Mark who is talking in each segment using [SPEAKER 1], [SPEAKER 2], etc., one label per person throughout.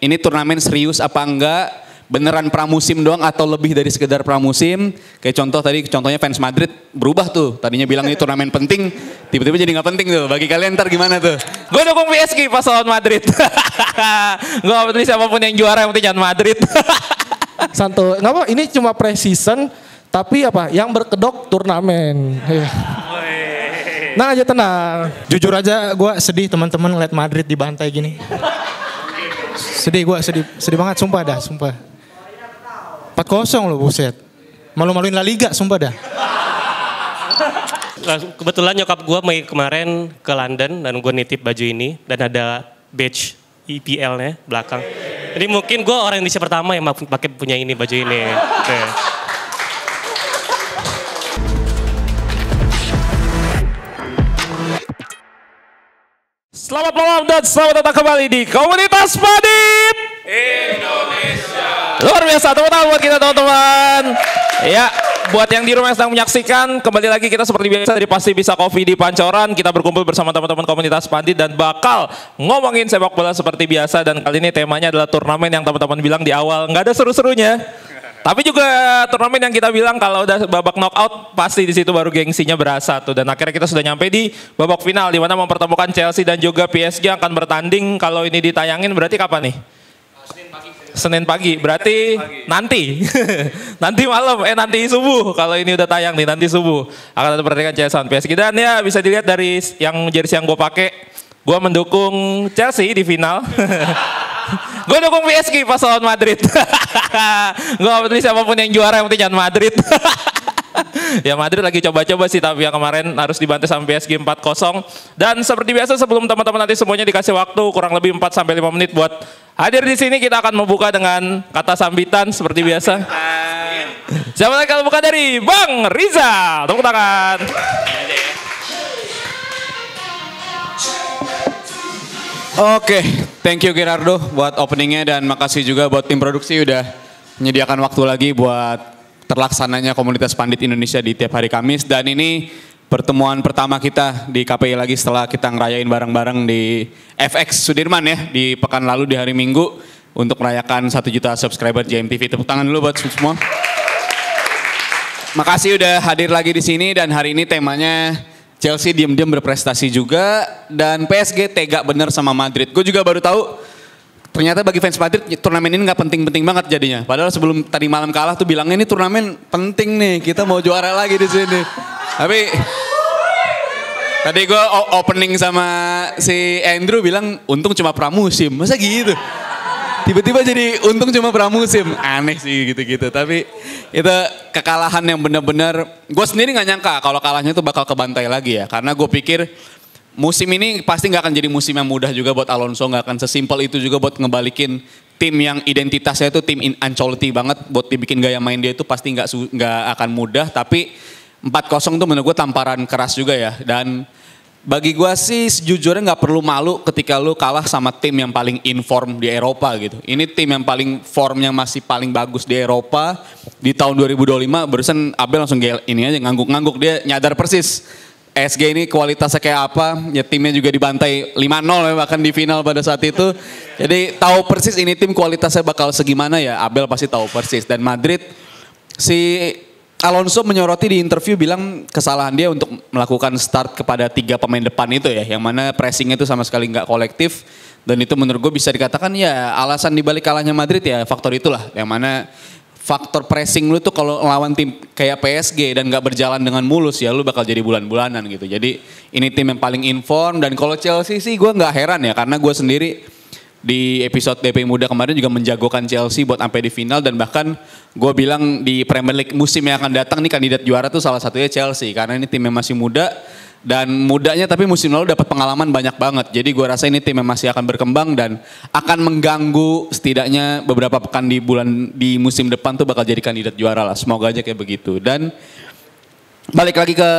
[SPEAKER 1] ini turnamen serius apa enggak, beneran pramusim doang atau lebih dari sekedar pramusim. Kayak contohnya fans Madrid berubah tuh, tadinya bilang ini turnamen penting, tiba-tiba jadi nggak penting tuh. Bagi kalian ntar gimana tuh?
[SPEAKER 2] Gue dukung PSG pas lawan Madrid. Gue gak peduli siapapun yang juara, yang penting jangan Madrid.
[SPEAKER 3] Santo, nggak apa, ini cuma pre-season, tapi apa? Yang berkedok turnamen. Tenang aja, tenang.
[SPEAKER 4] Jujur aja gue sedih teman-teman ngeliat Madrid dibantai gini. Sedih gue, sedih banget sumpah dah, sumpah. 4-0 loh buset. Malu-maluin La Liga sumpah dah.
[SPEAKER 5] Kebetulan nyokap gue kemarin ke London dan gue nitip baju ini. Dan ada badge EPL-nya belakang. Jadi mungkin gue orang Indonesia pertama yang pakai punya ini, baju ini. Oke.
[SPEAKER 2] Selamat malam dan selamat datang kembali di Komunitas Pandit Indonesia. Luar biasa, tepuk tangan buat kita teman-teman. Ya, buat yang di rumah yang sedang menyaksikan, kembali lagi kita seperti biasa dari Pasti Bisa Coffee di Pancoran. Kita berkumpul bersama teman-teman Komunitas Pandit dan bakal ngomongin sepak bola seperti biasa. Dan kali ini temanya adalah turnamen yang teman-teman bilang di awal nggak ada seru-serunya. Tapi juga turnamen yang kita bilang kalau udah babak knockout pasti di situ baru gengsinya berasa tuh. Dan akhirnya kita sudah nyampe di babak final di mana mempertemukan Chelsea dan juga PSG akan bertanding. Kalau ini ditayangin berarti kapan nih? Senin pagi. Berarti nanti. Nanti malam, nanti subuh. Kalau ini udah tayang nih nanti subuh akan ada pertandingan Chelsea dan PSG. Dan ya bisa dilihat dari yang jersey yang gue pakai, gue mendukung Chelsea di final. Gue dukung PSG pas lawan Madrid. Gue gak peduli siapapun yang juara, yang penting jangan Madrid. Ya Madrid lagi coba-coba sih, tapi yang kemarin harus dibantai sama PSG 4-0. Dan seperti biasa sebelum teman-teman nanti semuanya dikasih waktu kurang lebih 4-5 menit buat hadir di sini, kita akan membuka dengan kata sambitan seperti biasa. Siapa lagi kalau buka dari Bang Rizal? Tepuk tangan.
[SPEAKER 1] Oke, thank you Gerardo buat openingnya dan makasih juga buat tim produksi udah menyediakan waktu lagi buat terlaksananya Komunitas Pandit Indonesia di tiap hari Kamis. Dan ini pertemuan pertama kita di KPI lagi setelah kita ngerayain bareng-bareng di FX Sudirman ya di pekan lalu di hari Minggu untuk merayakan 1 juta subscriber JMTV. Tepuk tangan dulu buat semua. Makasih udah hadir lagi di sini dan hari ini temanya Chelsea diam-diam berprestasi juga dan PSG tega bener sama Madrid. Gue juga baru tahu ternyata bagi fans Madrid turnamen ini nggak penting-penting banget jadinya. Padahal sebelum tadi malam kalah tuh bilangnya ini turnamen penting nih, kita mau juara lagi di sini. Tapi tadi gue opening sama si Andrew bilang untung cuma pramusim, masa gitu? Tiba-tiba jadi untung cuma pramusim, aneh sih gitu-gitu. Tapi itu kekalahan yang benar-benar, gue sendiri nggak nyangka kalau kalahnya itu bakal kebantai lagi ya. Karena gue pikir musim ini pasti nggak akan jadi musim yang mudah juga buat Alonso, nggak akan sesimpel itu juga buat ngebalikin tim yang identitasnya itu tim Ancelotti banget, buat dibikin gaya main dia itu pasti nggak akan mudah. Tapi 4-0 tuh menurut gue tamparan keras juga ya. Dan bagi gue sih sejujurnya gak perlu malu ketika lu kalah sama tim yang paling inform di Eropa gitu. Ini tim yang paling formnya masih paling bagus di Eropa. Di tahun 2025 barusan Abel langsung ini aja ngangguk-ngangguk, dia nyadar persis SG ini kualitasnya kayak apa. Ya timnya juga dibantai 5-0 ya bahkan di final pada saat itu. Jadi tahu persis ini tim kualitasnya bakal segimana ya, Abel pasti tahu persis. Dan Madrid si Alonso menyoroti di interview bilang kesalahan dia untuk melakukan start kepada 3 pemain depan itu ya, yang mana pressingnya itu sama sekali nggak kolektif. Dan itu menurut gue bisa dikatakan ya alasan dibalik kalahnya Madrid ya faktor itulah, yang mana faktor pressing lu tuh kalau lawan tim kayak PSG dan nggak berjalan dengan mulus ya lu bakal jadi bulan-bulanan gitu. Jadi ini tim yang paling inform. Dan kalau Chelsea sih gue nggak heran ya, karena gue sendiri di episode DP Muda kemarin juga menjagokan Chelsea buat sampai di final. Dan bahkan gue bilang di Premier League musim yang akan datang nih kandidat juara tuh salah satunya Chelsea. Karena ini tim yang masih muda dan mudanya tapi musim lalu dapat pengalaman banyak banget. Jadi gue rasa ini tim yang masih akan berkembang dan akan mengganggu setidaknya beberapa pekan di musim depan tuh bakal jadi kandidat juara lah. Semoga aja kayak begitu. Dan balik lagi ke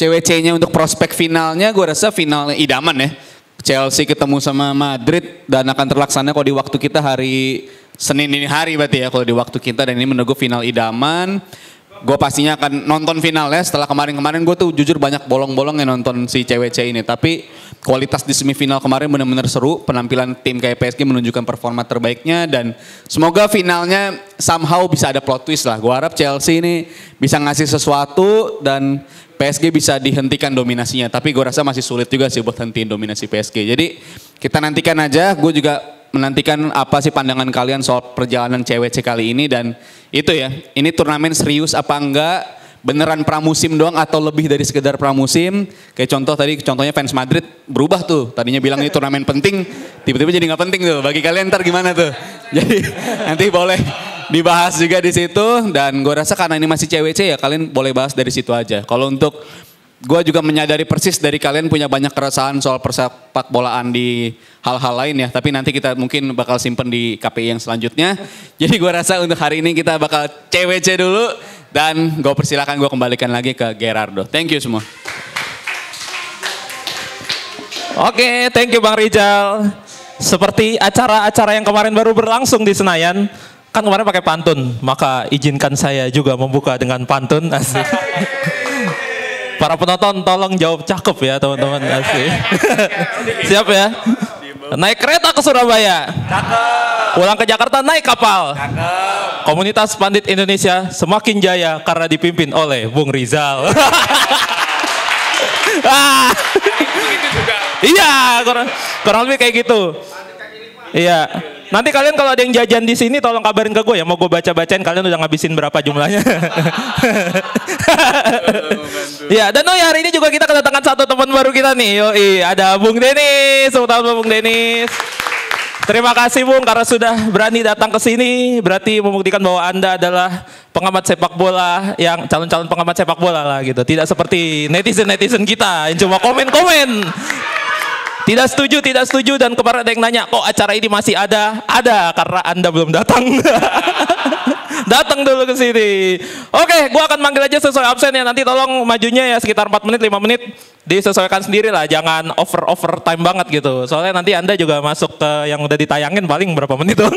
[SPEAKER 1] CWC-nya untuk prospek finalnya, gue rasa finalnya idaman ya. Chelsea ketemu sama Madrid dan akan terlaksana kalau di waktu kita hari Senin ini hari berarti ya kalau di waktu kita. Dan ini menunggu final idaman. gue pastinya akan nonton finalnya. Setelah kemarin-kemarin gue tuh jujur banyak bolong-bolong yang nonton si CWC ini. Tapi kualitas di semifinal kemarin benar-benar seru. Penampilan tim kayak PSG menunjukkan performa terbaiknya. Dan semoga finalnya somehow bisa ada plot twist lah. Gue harap Chelsea ini bisa ngasih sesuatu dan PSG bisa dihentikan dominasinya. Tapi gue rasa masih sulit juga sih buat hentiin dominasi PSG. Jadi kita nantikan aja. Gue juga menantikan apa sih pandangan kalian soal perjalanan CWC kali ini. Dan itu ya, ini turnamen serius apa enggak, beneran pramusim doang atau lebih dari sekedar pramusim. Kayak contohnya fans Madrid berubah tuh, tadinya bilang ini turnamen penting, tiba-tiba jadi nggak penting tuh. Bagi kalian ntar gimana tuh? Jadi nanti boleh dibahas juga di situ. Dan gue rasa karena ini masih CWC ya, kalian boleh bahas dari situ aja. Kalau untuk gue juga menyadari persis dari kalian punya banyak keresahan soal persepak bolaan di hal-hal lain ya. Tapi nanti kita mungkin bakal simpen di KPI yang selanjutnya. Jadi gue rasa untuk hari ini kita bakal CWC dulu. Dan gue persilakan gue kembalikan lagi ke Gerardo. Thank you semua.
[SPEAKER 2] Oke, thank you Bang Rijal. Seperti acara-acara yang kemarin baru berlangsung di Senayan. Kan kemarin pakai pantun. Maka izinkan saya juga membuka dengan pantun. Asik. Para penonton tolong jawab cakep ya teman-teman. Asik. Siap ya? Naik kereta ke Surabaya. Cakep. Pulang ke Jakarta naik kapal. Cakep. Komunitas Pandit Indonesia semakin jaya karena dipimpin oleh Bung Rizal. Iya, kurang lebih kayak gitu. Iya. Nanti kalian kalau ada yang jajan di sini tolong kabarin ke gue ya. Mau gue baca-bacain kalian udah ngabisin berapa jumlahnya. Ya, dan hari ini juga kita kedatangan satu teman baru kita nih. Yoi, ada Bung Denis. Tepuk tangan Bung Denis. Terima kasih Bung karena sudah berani datang ke sini. Berarti membuktikan bahwa Anda adalah pengamat sepak bola yang calon-calon pengamat sepak bola lah gitu. Tidak seperti netizen-netizen kita yang cuma komen-komen. Tidak setuju dan kemarin ada yang nanya, kok acara ini masih ada? Ada, karena Anda belum datang. Datang dulu ke sini. Oke, gua akan manggil aja sesuai absen ya. Nanti tolong majunya ya sekitar 4 menit, 5 menit. Disesuaikan sendiri lah, jangan over time banget gitu. Soalnya nanti Anda juga masuk ke yang udah ditayangin paling berapa menit dong.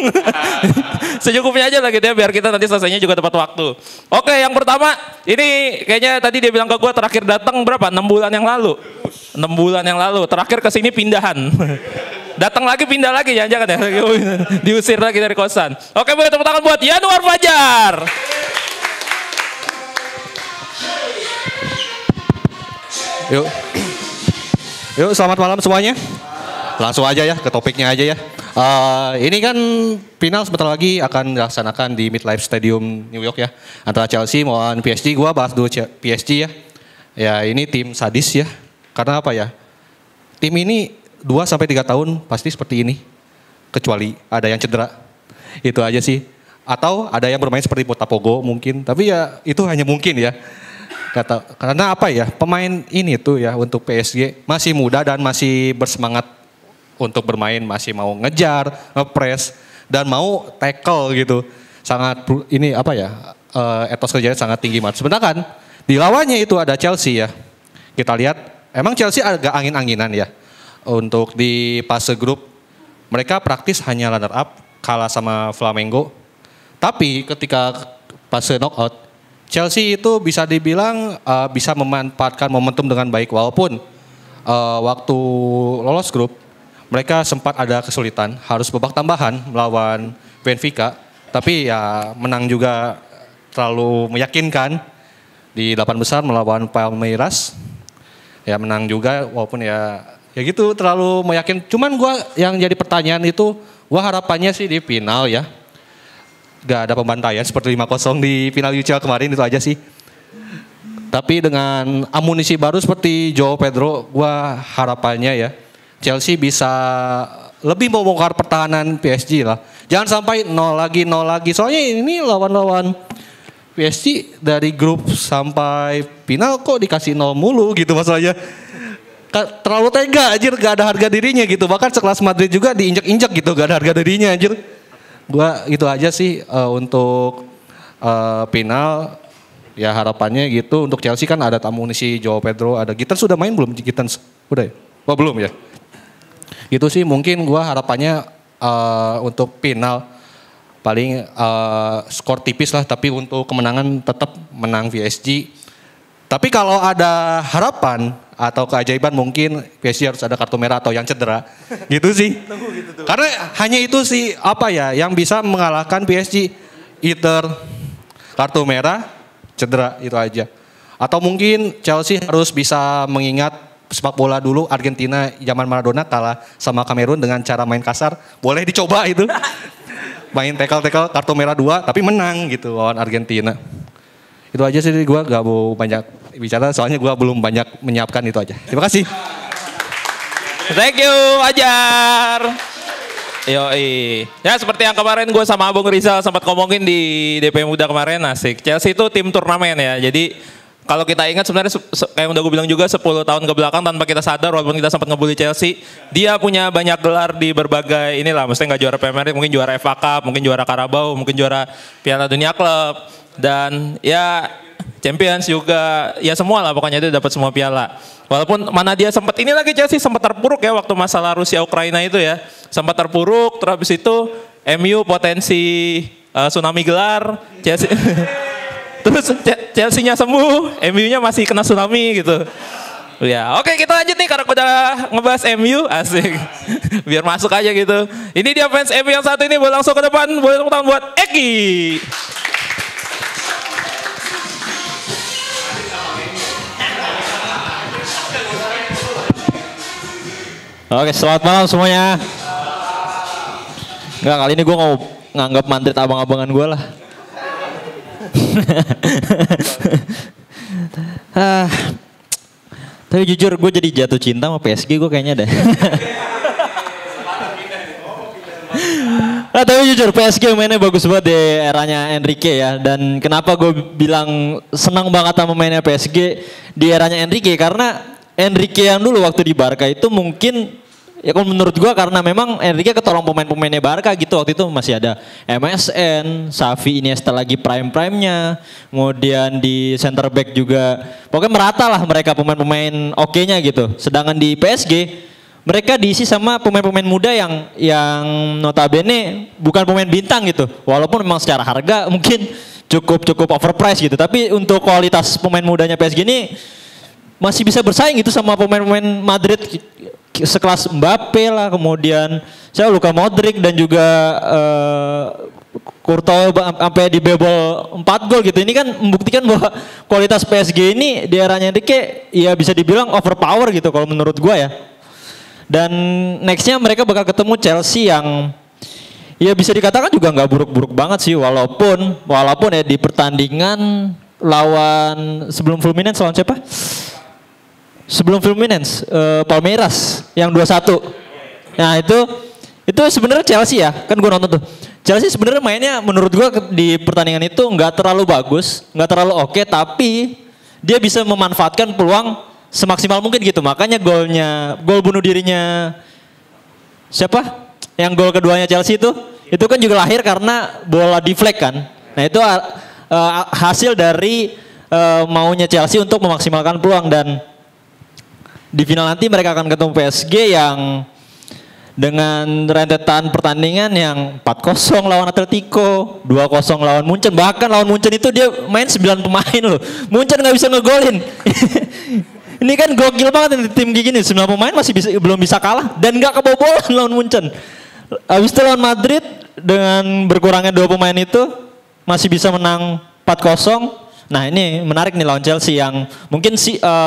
[SPEAKER 2] Secukupnya aja lah gitu ya, biar kita nanti selesainya juga tepat waktu. Oke, yang pertama, ini kayaknya tadi dia bilang ke gue terakhir datang berapa? 6 bulan yang lalu. 6 bulan yang lalu, terakhir ke sini pindahan. Datang lagi pindah lagi, jangan ya. Diusir lagi dari kosan. Oke, boleh tepuk tangan buat Yanuar Fajar.
[SPEAKER 6] Yuk, selamat malam semuanya. Langsung aja ya ke topiknya aja ya. Ini kan final sebentar lagi akan dilaksanakan di MetLife Stadium New York ya. Antara Chelsea melawan PSG. Gua bahas dulu PSG ya. Ya ini tim sadis ya. Karena apa ya? Tim ini 2-3 tahun pasti seperti ini. Kecuali ada yang cedera. Itu aja sih. Atau ada yang bermain seperti Botafogo mungkin. Tapi ya itu hanya mungkin ya. Karena apa ya? Pemain ini tuh ya untuk PSG masih muda dan masih bersemangat untuk bermain, masih mau ngejar, ngepres dan mau tackle gitu. Sangat ini apa ya? Etos kerjanya sangat tinggi banget. Sebenarnya kan di lawannya itu ada Chelsea ya. Kita lihat emang Chelsea agak angin-anginan ya. Untuk di fase grup mereka praktis hanya runner up, kalah sama Flamengo. Tapi ketika fase knockout Chelsea itu bisa dibilang bisa memanfaatkan momentum dengan baik. Walaupun waktu lolos grup mereka sempat ada kesulitan, harus babak tambahan melawan Benfica. Tapi ya menang juga terlalu meyakinkan di 8 besar melawan Palmeiras. Ya menang juga walaupun ya gitu terlalu meyakinkan. Cuman gue yang jadi pertanyaan itu, gue harapannya sih di final ya. Gak ada pembantaian seperti 5-0 di final UCL kemarin, itu aja sih. Tapi dengan amunisi baru seperti Joao Pedro, gue harapannya ya Chelsea bisa lebih membongkar pertahanan PSG lah. Jangan sampai 0 lagi. Soalnya ini lawan-lawan PSG dari grup sampai final kok dikasih 0 mulu gitu masalahnya. Terlalu tega anjir, gak ada harga dirinya gitu. Bahkan sekelas Madrid juga diinjak-injak gitu, gak ada harga dirinya anjir. Gua gitu aja sih untuk final. Ya harapannya gitu. Untuk Chelsea kan ada amunisi Joao Pedro, ada Gittens sudah main belum? Gittens udah ya? Oh belum ya? Gitu sih mungkin gua harapannya untuk final. paling skor tipis lah, tapi untuk kemenangan tetap menang PSG. Tapi kalau ada harapan atau keajaiban mungkin PSG harus ada kartu merah atau yang cedera. Gitu sih. Karena hanya itu sih apa ya yang bisa mengalahkan PSG. Either kartu merah, cedera itu aja. Atau mungkin Chelsea harus bisa mengingat sepak bola dulu Argentina zaman Maradona kalah sama Kamerun dengan cara main kasar. Boleh dicoba itu. Main tackle-tackle kartu merah 2 tapi menang gitu lawan Argentina. Itu aja sih, gue gak mau banyak bicara soalnya gue belum banyak menyiapkan, itu aja. Terima kasih.
[SPEAKER 2] Thank you Ajar. Yoi. Ya seperti yang kemarin gue sama Abang Rizal sempat ngomongin di DP Muda kemarin, asik. Chelsea itu tim turnamen ya, jadi kalau kita ingat sebenarnya kayak udah gue bilang juga 10 tahun ke belakang tanpa kita sadar walaupun kita sempat ngebully Chelsea, dia punya banyak gelar di berbagai inilah, maksudnya nggak juara Premier League, mungkin juara FA Cup, mungkin juara Carabao, mungkin juara Piala Dunia Klub, dan ya Champions juga, ya semua lah pokoknya itu dapat semua piala. Walaupun mana dia sempat ini lagi Chelsea sempat terpuruk ya waktu masalah Rusia Ukraina itu ya, sempat terpuruk, terus habis itu MU potensi tsunami gelar, Chelsea terus Chelsea-nya sembuh, MU-nya masih kena tsunami gitu. Ya, oke kita lanjut nih karena udah ngebahas MU, asik. Biar masuk aja gitu. Ini dia fans MU yang satu ini, boleh langsung ke depan, boleh tepuk tangan buat Eki.
[SPEAKER 7] Oke, selamat malam semuanya. Enggak, kali ini gue mau nganggap Madrid abang-abangan gue lah. Tapi jujur gue jadi jatuh cinta sama PSG gue kayaknya deh. Tapi jujur PSG mainnya bagus banget di eranya Enrique ya. Dan kenapa gue bilang senang banget sama mainnya PSG di eranya Enrique, karena Enrique yang dulu waktu di Barca itu mungkin ya kalau menurut gua karena memang Enrique ketolong pemain-pemainnya Barca gitu, waktu itu masih ada MSN, Xavi, Iniesta lagi prime-prime-nya, kemudian di center back juga pokoknya merata lah mereka pemain-pemain oke-nya gitu. Sedangkan di PSG mereka diisi sama pemain-pemain muda yang notabene bukan pemain bintang gitu, walaupun memang secara harga mungkin cukup overpriced gitu, tapi untuk kualitas pemain mudanya PSG ini masih bisa bersaing gitu sama pemain-pemain Madrid sekelas Mbappe lah, kemudian saya Luka Modric dan juga Courtois sampai dibebol 4 gol gitu. Ini kan membuktikan bahwa kualitas PSG ini di eranya Enrique ya bisa dibilang overpower gitu kalau menurut gua ya. Dan nextnya mereka bakal ketemu Chelsea yang ya bisa dikatakan juga nggak buruk-buruk banget sih, walaupun ya di pertandingan lawan sebelum Fluminense lawan siapa? Sebelum Fluminense, Palmeiras yang 2-1. Nah itu sebenarnya Chelsea ya, kan gue nonton tuh. Chelsea sebenarnya mainnya menurut gue di pertandingan itu nggak terlalu bagus, nggak terlalu oke, tapi dia bisa memanfaatkan peluang semaksimal mungkin gitu. Makanya gol bunuh dirinya siapa? Yang gol keduanya Chelsea itu kan juga lahir karena bola deflect kan. Nah itu hasil dari maunya Chelsea untuk memaksimalkan peluang. Dan di final nanti mereka akan ketemu PSG yang dengan rentetan pertandingan yang 4-0 lawan Atletico, 2-0 lawan Munchen. Bahkan lawan Munchen itu dia main 9 pemain loh. Munchen gak bisa ngegolin. Ini kan gokil banget nih tim kayak gini. 9 pemain belum bisa kalah dan gak kebobolan lawan Munchen. Habis itu lawan Madrid dengan berkurangnya 2 pemain itu masih bisa menang 4-0. Nah ini menarik nih lawan Chelsea yang mungkin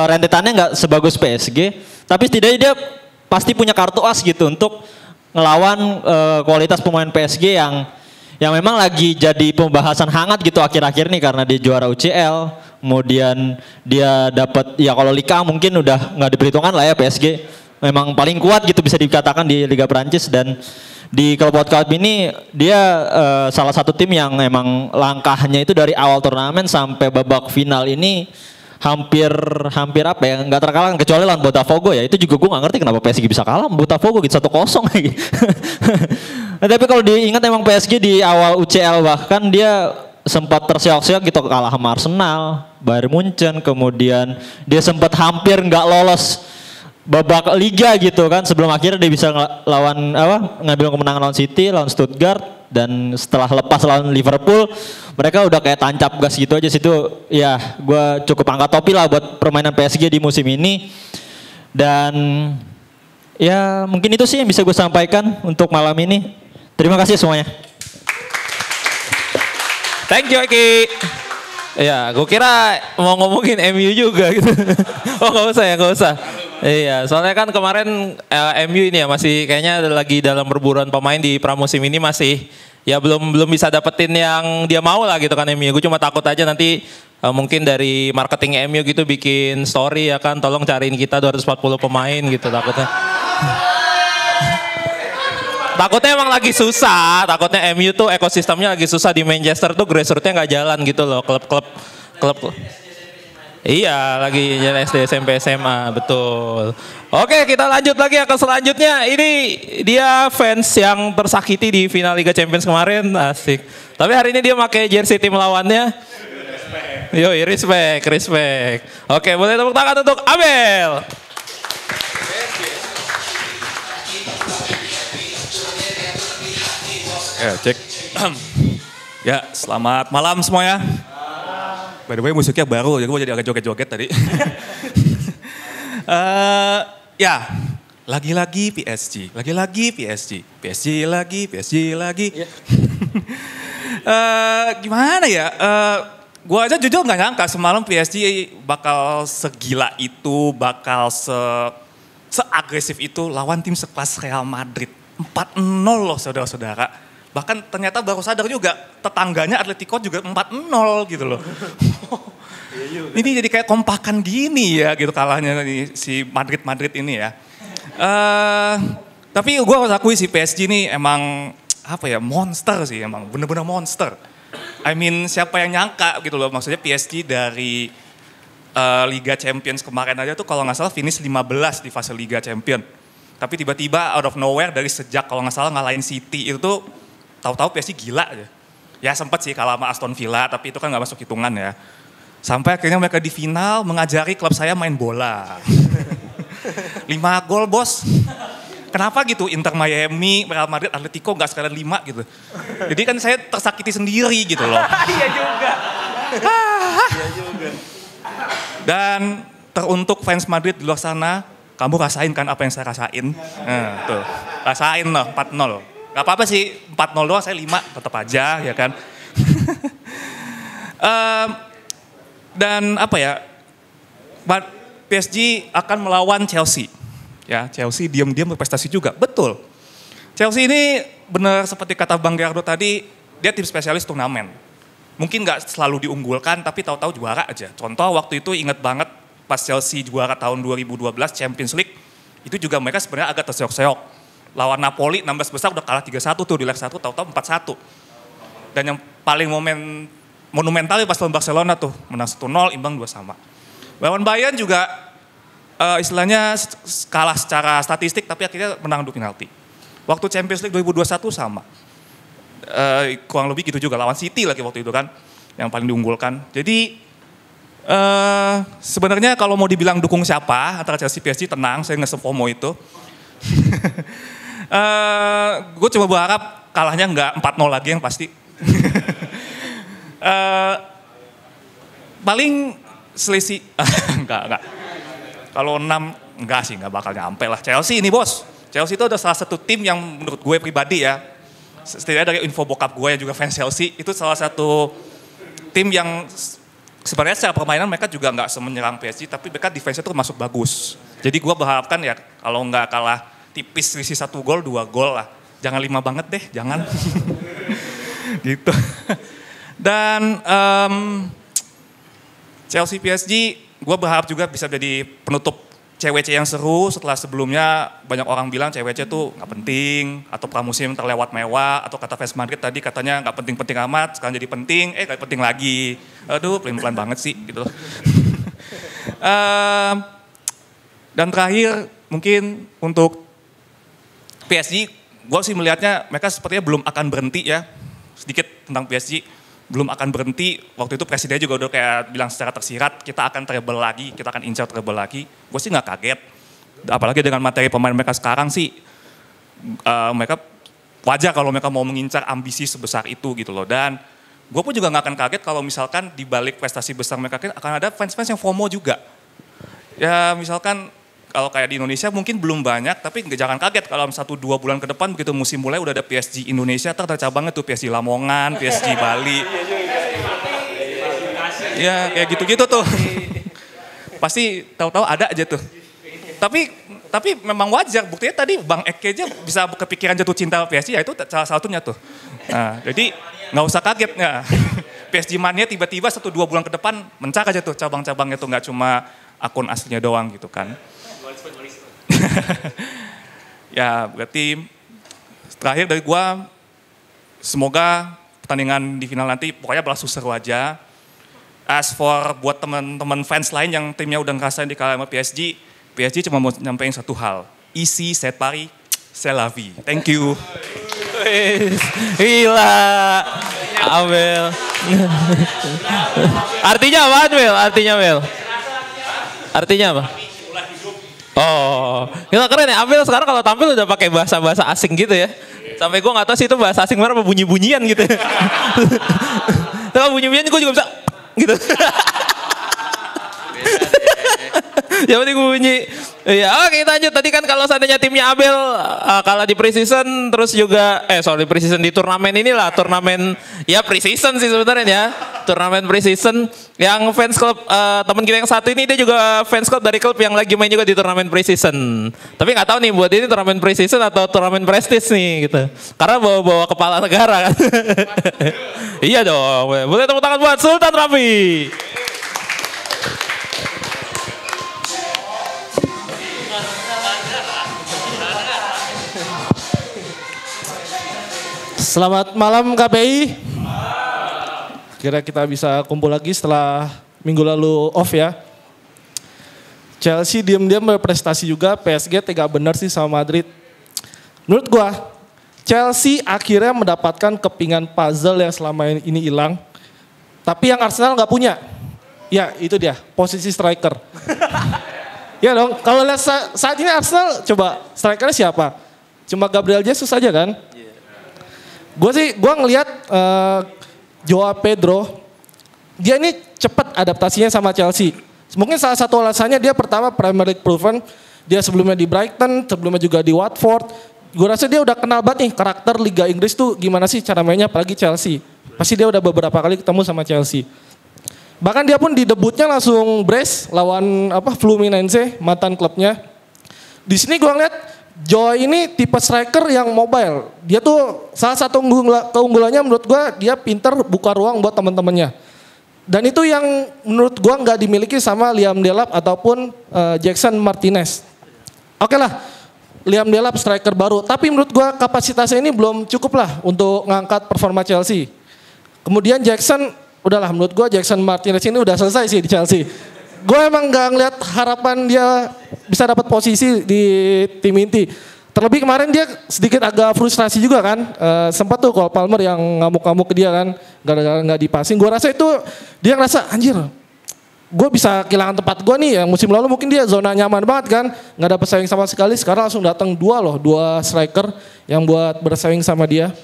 [SPEAKER 7] rentetannya nggak sebagus PSG, tapi setidaknya dia pasti punya kartu as gitu untuk ngelawan kualitas pemain PSG yang memang lagi jadi pembahasan hangat gitu akhir-akhir nih karena dia juara UCL, kemudian dia dapat ya kalau Liga mungkin udah nggak diperhitungkan lah ya, PSG memang paling kuat gitu bisa dikatakan di Liga Prancis. Dan di Club World Cup ini dia salah satu tim yang memang langkahnya itu dari awal turnamen sampai babak final ini hampir apa ya, nggak terkalahkan kecuali lawan Botafogo ya. Itu juga gue nggak ngerti kenapa PSG bisa kalah Botafogo gitu 1-0 lagi. Nah, tapi kalau diingat emang PSG di awal UCL bahkan dia sempat terseok-seok gitu kalah sama Arsenal, Bayern Munchen, kemudian dia sempat hampir nggak lolos babak liga gitu kan sebelum akhirnya dia bisa ngambil kemenangan lawan City, lawan Stuttgart. Dan setelah lepas lawan Liverpool, mereka udah kayak tancap gas gitu aja situ. Ya, gue cukup angkat topi lah buat permainan PSG di musim ini. Dan ya mungkin itu sih yang bisa gue sampaikan untuk malam ini. Terima kasih semuanya.
[SPEAKER 2] Thank you Eki. Ya, gue kira mau ngomongin MU juga gitu. Oh nggak usah ya, nggak usah. Iya, soalnya kan kemarin MU ini ya masih kayaknya lagi dalam perburuan pemain di pramusim ini masih ya belum bisa dapetin yang dia mau lah gitu kan MU. Gue cuma takut aja nanti mungkin dari marketing MU gitu bikin story ya kan, tolong cariin kita 240 pemain gitu takutnya. Takutnya emang lagi susah, takutnya MU tuh ekosistemnya lagi susah di Manchester tuh grassrootsnya nggak jalan gitu loh, klub. Iya, lagi jalan SD, SMP, SMA, betul. Oke, kita lanjut lagi ya ke selanjutnya. Ini dia fans yang tersakiti di final Liga Champions kemarin, asik. Tapi hari ini dia pakai jersey tim lawannya. Yoi, respect. Oke, boleh tepuk tangan untuk Abel.
[SPEAKER 8] Ya, cek. Ya, selamat malam semuanya. By the way, musiknya baru, jadi gue jadi agak joget-joget tadi. Ya, lagi-lagi PSG. Gimana ya? Gue aja jujur nggak nyangka semalam PSG bakal segila itu, bakal seagresif itu lawan tim sekelas Real Madrid. 4-0 loh saudara-saudara. Bahkan ternyata baru sadar juga tetangganya Atletico juga 4-0 gitu loh. Ini jadi kayak kompakan gini ya gitu kalahnya si Madrid ini ya. Tapi gue harus akui si PSG ini emang apa ya, monster sih, emang bener-bener monster. I mean siapa yang nyangka gitu loh, maksudnya PSG dari Liga Champions kemarin aja tuh kalau nggak salah finish 15 di fase Liga Champions. Tapi tiba-tiba out of nowhere dari sejak kalau nggak salah ngalahin City itu tahu-tahu PSG gila aja. Ya sempat sih kalah sama Aston Villa, tapi itu kan nggak masuk hitungan ya. Sampai akhirnya mereka di final mengajari klub saya main bola. 5 gol bos. Kenapa gitu Inter Miami, Real Madrid, Atletico nggak sekalian 5 gitu. Jadi kan saya tersakiti sendiri gitu loh.
[SPEAKER 2] Iya juga.
[SPEAKER 8] Dan teruntuk fans Madrid di luar sana, kamu rasain kan apa yang saya rasain. Nah, tuh. Rasain loh 4-0. Gak apa-apa sih, 4-0 doang, saya 5 tetap aja ya kan. Dan apa ya, PSG akan melawan Chelsea. Ya, Chelsea diam-diam berprestasi juga, betul. Chelsea ini benar seperti kata Bang Gerardo tadi, dia tim spesialis turnamen. Mungkin gak selalu diunggulkan, tapi tahu-tahu juara aja. Contoh waktu itu ingat banget pas Chelsea juara tahun 2012 Champions League, itu juga mereka sebenarnya agak terseok-seok. Lawan Napoli 16 besar udah kalah 3-1 tuh di leg 1, tahu-tahu 4-1. Dan yang paling monumental pas lawan Barcelona tuh, menang 1-0, imbang 2-2. Lawan Bayern juga istilahnya kalah secara statistik tapi akhirnya menang 2 penalti. Waktu Champions League 2021 sama. Kurang lebih gitu juga, lawan City lagi waktu itu kan, yang paling diunggulkan. Jadi sebenarnya kalau mau dibilang dukung siapa antara Chelsea PSG, tenang, saya nge-FOMO itu. Gue cuma berharap kalahnya nggak 4-0 lagi yang pasti. Paling selisih, enggak. Kalau 6, enggak sih, enggak bakal nyampe lah. Chelsea ini bos, Chelsea itu ada salah satu tim yang menurut gue pribadi ya, setidaknya dari info bokap gue yang juga fans Chelsea, itu salah satu tim yang sebenarnya secara permainan mereka juga nggak semenyerang PSG, tapi mereka defense-nya tuh masuk bagus. Jadi gue berharapkan ya kalau nggak kalah tipis selisih 1 gol, 2 gol lah. Jangan 5 banget deh, jangan. Gitu. Dan Chelsea PSG, gue berharap juga bisa jadi penutup CWC yang seru setelah sebelumnya banyak orang bilang CWC tuh nggak penting atau pramusim terlewat mewah atau kata fans Madrid tadi katanya nggak penting-penting amat, sekarang jadi penting, nggak penting lagi. Aduh, pelan-pelan banget sih gitu. Dan terakhir mungkin untuk PSG, gue sih melihatnya mereka sepertinya belum akan berhenti ya. Sedikit tentang PSG, belum akan berhenti. Waktu itu presiden juga udah kayak bilang secara tersirat, kita akan treble lagi, kita akan incar treble lagi. Gue sih nggak kaget. Apalagi dengan materi pemain mereka sekarang sih, mereka wajar kalau mereka mau mengincar ambisi sebesar itu gitu loh. Dan gue pun juga gak akan kaget kalau misalkan di balik prestasi besar mereka akan ada fans-fans yang FOMO juga. Ya misalkan kalau kayak di Indonesia mungkin belum banyak, tapi jangan kaget kalau 1-2 bulan ke depan begitu musim mulai udah ada PSG Indonesia, ada cabangnya tuh PSG Lamongan, PSG Bali. Ya kayak gitu-gitu tuh. Pasti tahu-tahu ada aja tuh. Tapi memang wajar, buktinya tadi Bang Eke aja bisa kepikiran jatuh cinta PSG, ya itu salah satunya tuh. Nah, jadi nggak usah kaget ya. PSG Mania tiba-tiba 1-2 bulan ke depan mencak aja tuh cabang-cabangnya tuh, nggak cuma akun aslinya doang gitu kan. Ya berarti terakhir dari gua, semoga pertandingan di final nanti pokoknya berlangsung seru aja. As for buat teman-teman fans lain yang timnya udah ngerasain di kalah sama PSG cuma mau nyampein satu hal. Isi set pari, c'est la vie. Thank you.
[SPEAKER 2] Gila. Abel. Artinya apa, Abel? Artinya apa? Oh, kita keren ya. Abel sekarang kalau tampil udah pakai bahasa-bahasa asing gitu ya. Sampai gue nggak tahu sih itu bahasa asing mana apa bunyi-bunyian gitu. Kalau bunyi-bunyian gue juga bisa gitu. Yang penting bunyi. Ya oke, kita lanjut. Tadi kan kalau seandainya timnya Abel kalah di preseason, terus juga di preseason di turnamen inilah, turnamen ya preseason sih sebenarnya ya. Turnamen preseason yang fans club teman kita yang satu ini dia juga fans club dari klub yang lagi main juga di turnamen preseason. Tapi nggak tahu nih buat ini turnamen preseason atau turnamen prestis nih gitu. Karena bawa kepala negara kan. Iya dong. Boleh tepuk tangan buat Sultan Rafi.
[SPEAKER 3] Selamat malam KPI. Kira kita bisa kumpul lagi setelah minggu lalu off ya. Chelsea diam-diam berprestasi juga, PSG tega bener sih sama Madrid. Menurut gua, Chelsea akhirnya mendapatkan kepingan puzzle yang selama ini hilang. Tapi yang Arsenal nggak punya. Ya itu dia, posisi striker. Ya dong, kalau lihat saat ini Arsenal coba strikernya siapa? Cuma Gabriel Jesus aja kan? Gue ngelihat Joao Pedro, dia ini cepat adaptasinya sama Chelsea. Mungkin salah satu alasannya dia pertama Premier League proven, dia sebelumnya di Brighton, sebelumnya juga di Watford. Gue rasa dia udah kenal banget nih karakter Liga Inggris tuh gimana sih cara mainnya, apalagi Chelsea. Pasti dia udah beberapa kali ketemu sama Chelsea. Bahkan dia pun di debutnya langsung brace lawan Fluminense, mantan klubnya. Di sini gue ngeliat Joao ini tipe striker yang mobile. Dia tuh salah satu keunggulannya menurut gue, dia pinter buka ruang buat teman-temannya. Dan itu yang menurut gue nggak dimiliki sama Liam Delap ataupun Jackson Martinez. Oke lah, Liam Delap striker baru. Tapi menurut gue kapasitasnya ini belum cukup lah untuk ngangkat performa Chelsea. Kemudian Jackson, udahlah menurut gue Jackson Martinez ini udah selesai sih di Chelsea. Gue emang gak ngeliat harapan dia bisa dapat posisi di tim inti. Terlebih kemarin dia sedikit agak frustrasi juga kan. Sempat tuh Cole Palmer yang ngamuk-ngamuk ke dia kan. Gak dipasing. Gue rasa itu dia ngerasa anjir. Gue bisa kehilangan tempat gue nih. Yang musim lalu mungkin dia zona nyaman banget kan. Gak dapet saing sama sekali. Sekarang langsung datang dua striker yang buat bersaing sama dia.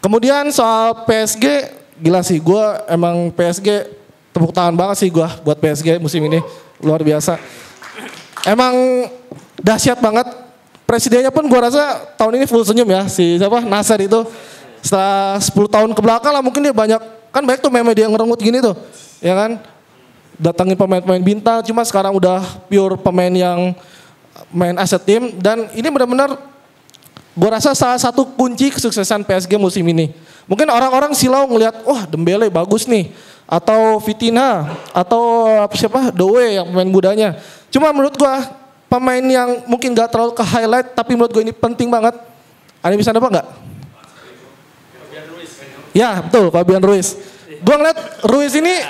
[SPEAKER 3] Kemudian soal PSG, gila sih. Gue emang PSG... Tepuk tangan banget sih gue buat PSG musim ini. Luar biasa. Emang dahsyat banget. Presidennya pun gue rasa tahun ini full senyum ya. Si Nasser itu. Setelah 10 tahun ke belakang lah mungkin dia banyak tuh meme dia ngerengut gini tuh. Ya kan. Datangin pemain-pemain bintang. Cuma sekarang udah pure pemain yang main as a team. Dan ini benar-benar gue rasa salah satu kunci kesuksesan PSG musim ini. Mungkin orang-orang silau ngelihat, wah Dembele bagus nih. Atau Vitinha, atau Doe yang pemain mudanya. Cuma menurut gua pemain yang mungkin gak terlalu ke highlight, tapi menurut gua ini penting banget. Ada bisa nebak gak? Ya betul, Fabian Ruiz. Gua ngeliat Ruiz ini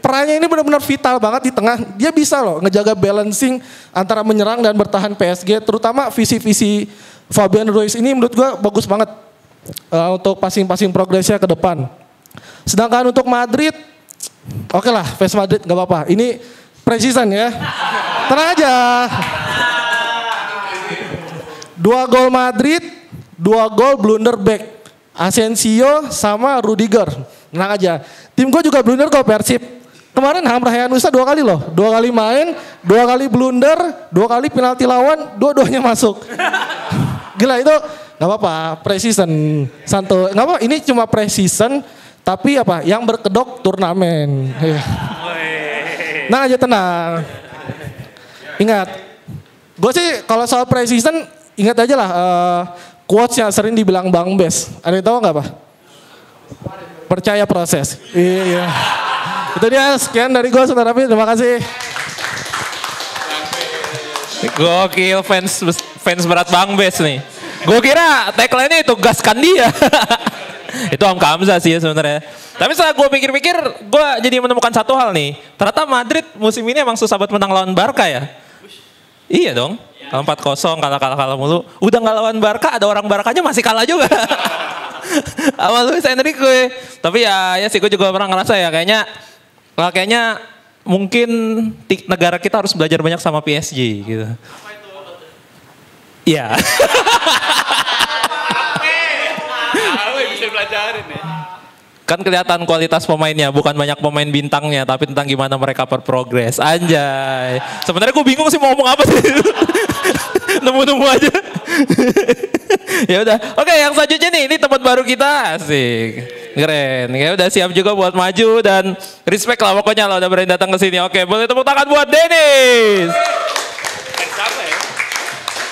[SPEAKER 3] perannya ini benar-benar vital banget di tengah. Dia bisa loh ngejaga balancing antara menyerang dan bertahan PSG. Terutama visi-visi Fabian Ruiz ini menurut gua bagus banget untuk passing-passing progresnya ke depan. Sedangkan untuk Madrid, oke lah, fans Madrid gak apa-apa. Ini precision ya. Tenang aja. 2 gol Madrid, 2 gol blunder back. Asensio sama Rudiger. Tenang aja. Tim gue juga blunder kok Persib. Kemarin Hamrah Yanusa 2 kali loh. 2 kali main, 2 kali blunder, 2 kali penalti lawan, dua-duanya masuk. Gila itu gak apa-apa, pre-season. Santo, gak apa, ini cuma pre-season. Tapi apa, yang berkedok turnamen. Nah aja tenang. Ingat, gue sih kalau soal pre-season, ingat aja lah. Quotes yang sering dibilang Bang Bes. Ada yang tahu gak Pak? Percaya proses. Iya. Itu dia, sekian dari gue Saudara Rafi, terima kasih.
[SPEAKER 2] Gokil fans berat Bang Bes nih. Gue kira tagline-nya itu gaskan dia. Itu Om Kamza sih ya sebenarnya. Tapi setelah gue pikir-pikir, gue jadi menemukan satu hal nih. Ternyata Madrid musim ini emang susah buat menang lawan Barca ya. Iya dong. 4-0 kalah mulu. Udah gak lawan Barca, ada orang Barkanya masih kalah juga. Sama Luis Enrique. Tapi ya sih gue juga pernah ngerasa ya kayaknya mungkin negara kita harus belajar banyak sama PSG gitu. Iya.
[SPEAKER 1] Bisa belajarin ya.
[SPEAKER 2] Kan kelihatan kualitas pemainnya, bukan banyak pemain bintangnya, tapi tentang gimana mereka berprogres. Anjay. Sebenarnya gue bingung sih mau ngomong apa sih. Nemu-nemu aja. Ya udah. Oke, yang selanjutnya nih, ini tempat baru kita. Asik. Keren. Ya udah siap juga buat maju dan respect lah pokoknya lo udah berani datang ke sini. Oke, boleh tepuk tangan buat Dennis.
[SPEAKER 1] Fans apa ya?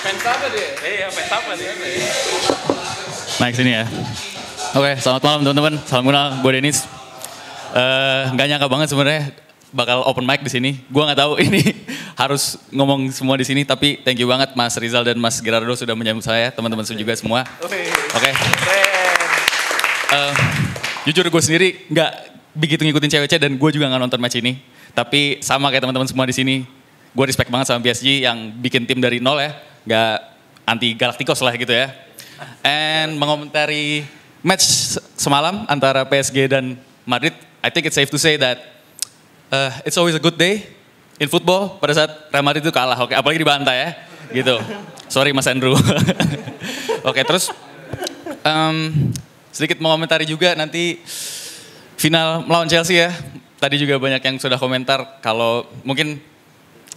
[SPEAKER 1] Fans apa dia? Iya, fans apa dia?
[SPEAKER 9] Naik sini ya. Oke, selamat malam teman-teman. Salam kenal, gue Dennis. Gak nyangka banget sebenarnya bakal open mic di sini. Gue nggak tahu ini harus ngomong semua di sini, tapi thank you banget Mas Rizal dan Mas Gerardo sudah menyambut saya, teman-teman juga semua. Oke. Jujur gue sendiri nggak begitu ngikutin cewek dan gue juga nggak nonton match ini. Tapi sama kayak teman-teman semua di sini, gue respect banget sama PSG yang bikin tim dari nol ya, nggak anti Galacticos lah gitu ya. And mengomentari match semalam antara PSG dan Madrid, I think it's safe to say that it's always a good day in football pada saat Real Madrid itu kalah, oke, apalagi dibantai ya, gitu. Sorry Mas Andrew. Oke, terus sedikit mengomentari juga nanti final melawan Chelsea ya. Tadi juga banyak yang sudah komentar kalau mungkin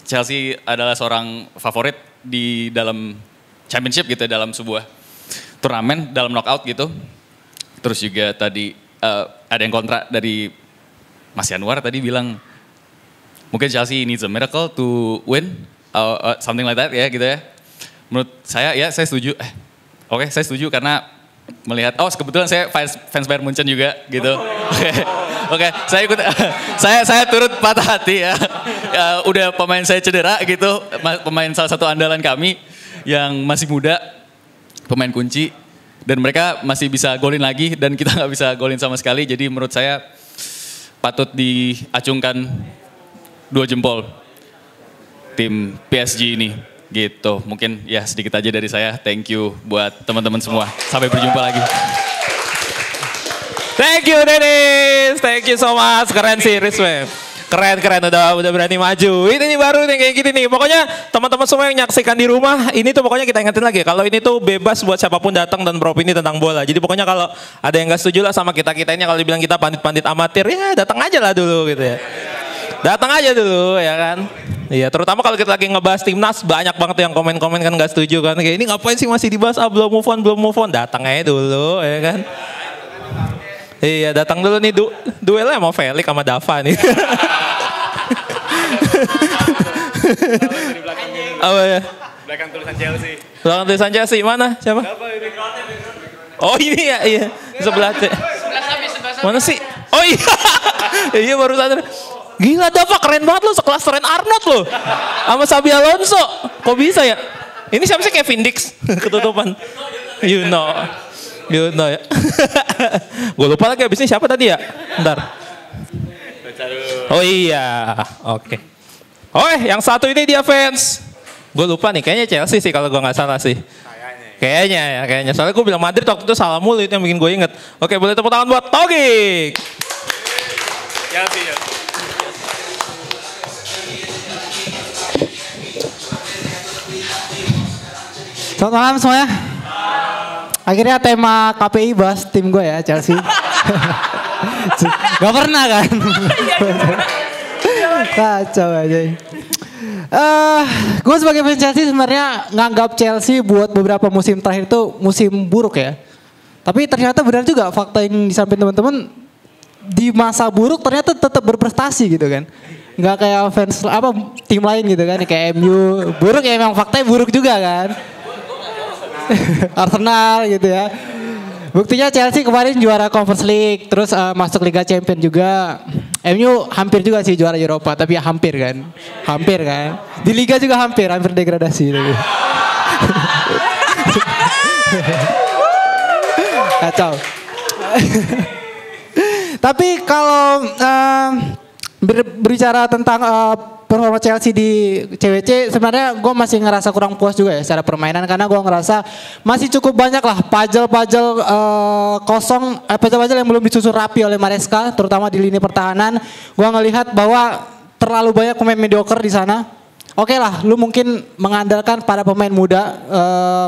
[SPEAKER 9] Chelsea adalah seorang favorit di dalam championship gitu, dalam sebuah turnamen, dalam knockout gitu. Terus juga tadi ada yang kontra dari Mas Yanwar tadi bilang mungkin Chelsea needs a miracle to win, something like that ya gitu ya. Menurut saya ya saya setuju. Oke, saya setuju karena melihat, kebetulan saya fans Bayern Munchen juga gitu. Oke, saya ikut, saya turut patah hati ya. Udah pemain saya cedera gitu, pemain salah satu andalan kami yang masih muda, pemain kunci. Dan mereka masih bisa golin lagi dan kita nggak bisa golin sama sekali. Jadi menurut saya patut diacungkan 2 jempol tim PSG ini gitu. Mungkin ya sedikit aja dari saya. Thank you buat teman-teman semua. Sampai berjumpa lagi.
[SPEAKER 2] Thank you Dennis. Thank you so much. Keren sih respect. Keren udah berani maju. Ini nih baru nih kayak gini nih. Pokoknya teman-teman semua yang nyaksikan di rumah, ini tuh pokoknya kita ingetin lagi. Kalau ini tuh bebas buat siapapun datang dan beropini tentang bola. Jadi pokoknya kalau ada yang gak setuju lah sama kita ini, kalau dibilang kita pandit-pandit amatir, ya datang aja lah dulu gitu ya. Datang aja dulu ya kan. Iya, terutama kalau kita lagi ngebahas timnas, banyak banget yang komen-komen kan gak setuju kan. Kayak ini ngapain sih masih dibahas, belum move on. Datang aja dulu ya kan. Iya, datang dulu nih duelnya sama Felix sama Dava nih. Apa ya?
[SPEAKER 1] Belakang tulisan Chelsea.
[SPEAKER 2] Belakang tulisan Chelsea mana? Siapa? Oh ini ya, iya. Sebelah mana sih? Oh iya. Iya baru sadar. Gila Dava keren banget lo, sekelas Trent Arnold lo. Sama Xabi Alonso. Kok bisa ya? Ini siapa sih, Kevin Dix? Ketutupan. You know ya. Gue lupa lagi abisnya siapa tadi ya? Bentar. Oh iya, oke. Yang satu ini dia fans. Gue lupa nih, kayaknya Chelsea sih kalau gue nggak salah sih. Kayaknya. Soalnya gue bilang Madrid waktu itu salah mulu, itu yang bikin gue inget. Oke, boleh tepuk tangan buat Togik.
[SPEAKER 1] Chelsea ya.
[SPEAKER 10] Selamat malam semuanya.
[SPEAKER 4] Akhirnya tema KPI bahas tim gue ya, Chelsea. Gak pernah kan? Kacau aja. Gue sebagai fans Chelsea sebenarnya nganggap Chelsea buat beberapa musim terakhir itu musim buruk ya. Tapi ternyata benar juga fakta yang disampaikan teman-teman, di masa buruk ternyata tetap berprestasi gitu kan. Nggak kayak fans tim lain gitu kan, kayak MU buruk ya, emang faktanya buruk juga kan. Arsenal gitu ya. Buktinya Chelsea kemarin juara Conference League, terus masuk Liga Champions juga. MU hampir juga sih juara Eropa, tapi ya hampir kan. Hampir kan. Di Liga juga hampir degradasi. Kacau. Tapi kalau berbicara tentang performa Chelsea di CWC, sebenarnya gue masih ngerasa kurang puas juga ya secara permainan, karena gue ngerasa masih cukup banyak lah puzzle-puzzle kosong, puzzle-puzzle yang belum disusun rapi oleh Maresca, terutama di lini pertahanan. Gue ngelihat bahwa terlalu banyak pemain mediocre di sana. Oke lah, lu mungkin mengandalkan para pemain muda,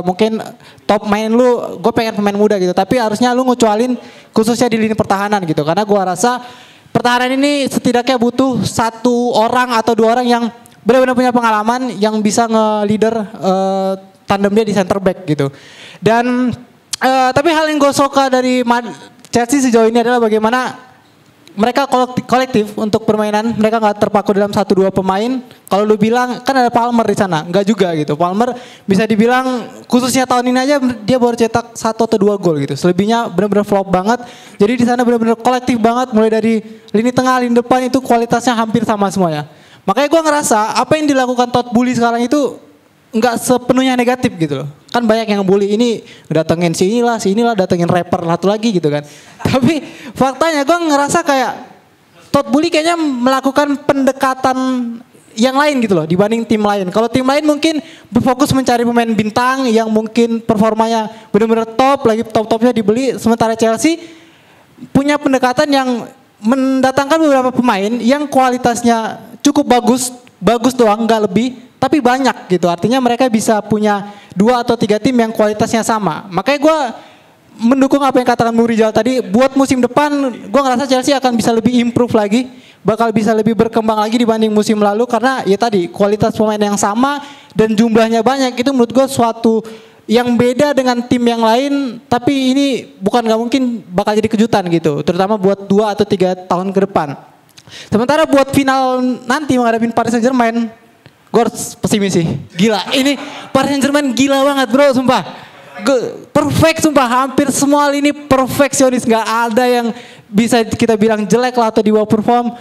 [SPEAKER 4] mungkin top main lu, gue pengen pemain muda gitu, tapi harusnya lu ngecualin khususnya di lini pertahanan gitu, karena gue rasa pertahanan ini setidaknya butuh 1 orang atau 2 orang yang benar-benar punya pengalaman, yang bisa nge-leader tandem dia di center back gitu. Dan tapi hal yang gue suka dari Chelsea sejauh ini adalah bagaimana mereka kolektif untuk permainan, mereka nggak terpaku dalam 1-2 pemain. Kalau lu bilang kan ada Palmer di sana, nggak juga gitu. Palmer bisa dibilang khususnya tahun ini aja dia baru cetak 1 atau 2 gol gitu. Selebihnya benar-benar flop banget. Jadi di sana benar-benar kolektif banget, mulai dari lini tengah, lini depan itu kualitasnya hampir sama semuanya. Makanya gue ngerasa apa yang dilakukan Todd Boehly sekarang itu nggak sepenuhnya negatif gitu loh. Kan banyak yang bully ini datengin si inilah, datengin rapper satu lagi gitu kan. Tapi faktanya gue ngerasa kayak Todd Boehly kayaknya melakukan pendekatan yang lain gitu loh dibanding tim lain. Kalau tim lain mungkin berfokus mencari pemain bintang yang mungkin performanya benar-benar top, lagi top-topnya dibeli. Sementara Chelsea punya pendekatan yang mendatangkan beberapa pemain yang kualitasnya cukup bagus doang, nggak lebih. Tapi banyak gitu, artinya mereka bisa punya 2 atau 3 tim yang kualitasnya sama. Makanya gue mendukung apa yang katakan Bung Rijal tadi, buat musim depan gue ngerasa Chelsea akan bisa lebih improve lagi, bakal bisa lebih berkembang lagi dibanding musim lalu, karena ya tadi kualitas pemain yang sama dan jumlahnya banyak, itu menurut gue suatu yang beda dengan tim yang lain, tapi ini bukan gak mungkin bakal jadi kejutan gitu, terutama buat 2 atau 3 tahun ke depan. Sementara buat final nanti menghadapi Paris Saint-Germain, gue pesimis sih. Gila, ini Paris Saint-Germain gila banget bro, sumpah. Perfect sumpah, hampir semua lini perfeksionis. Gak ada yang bisa kita bilang jelek lah atau di bawah perform.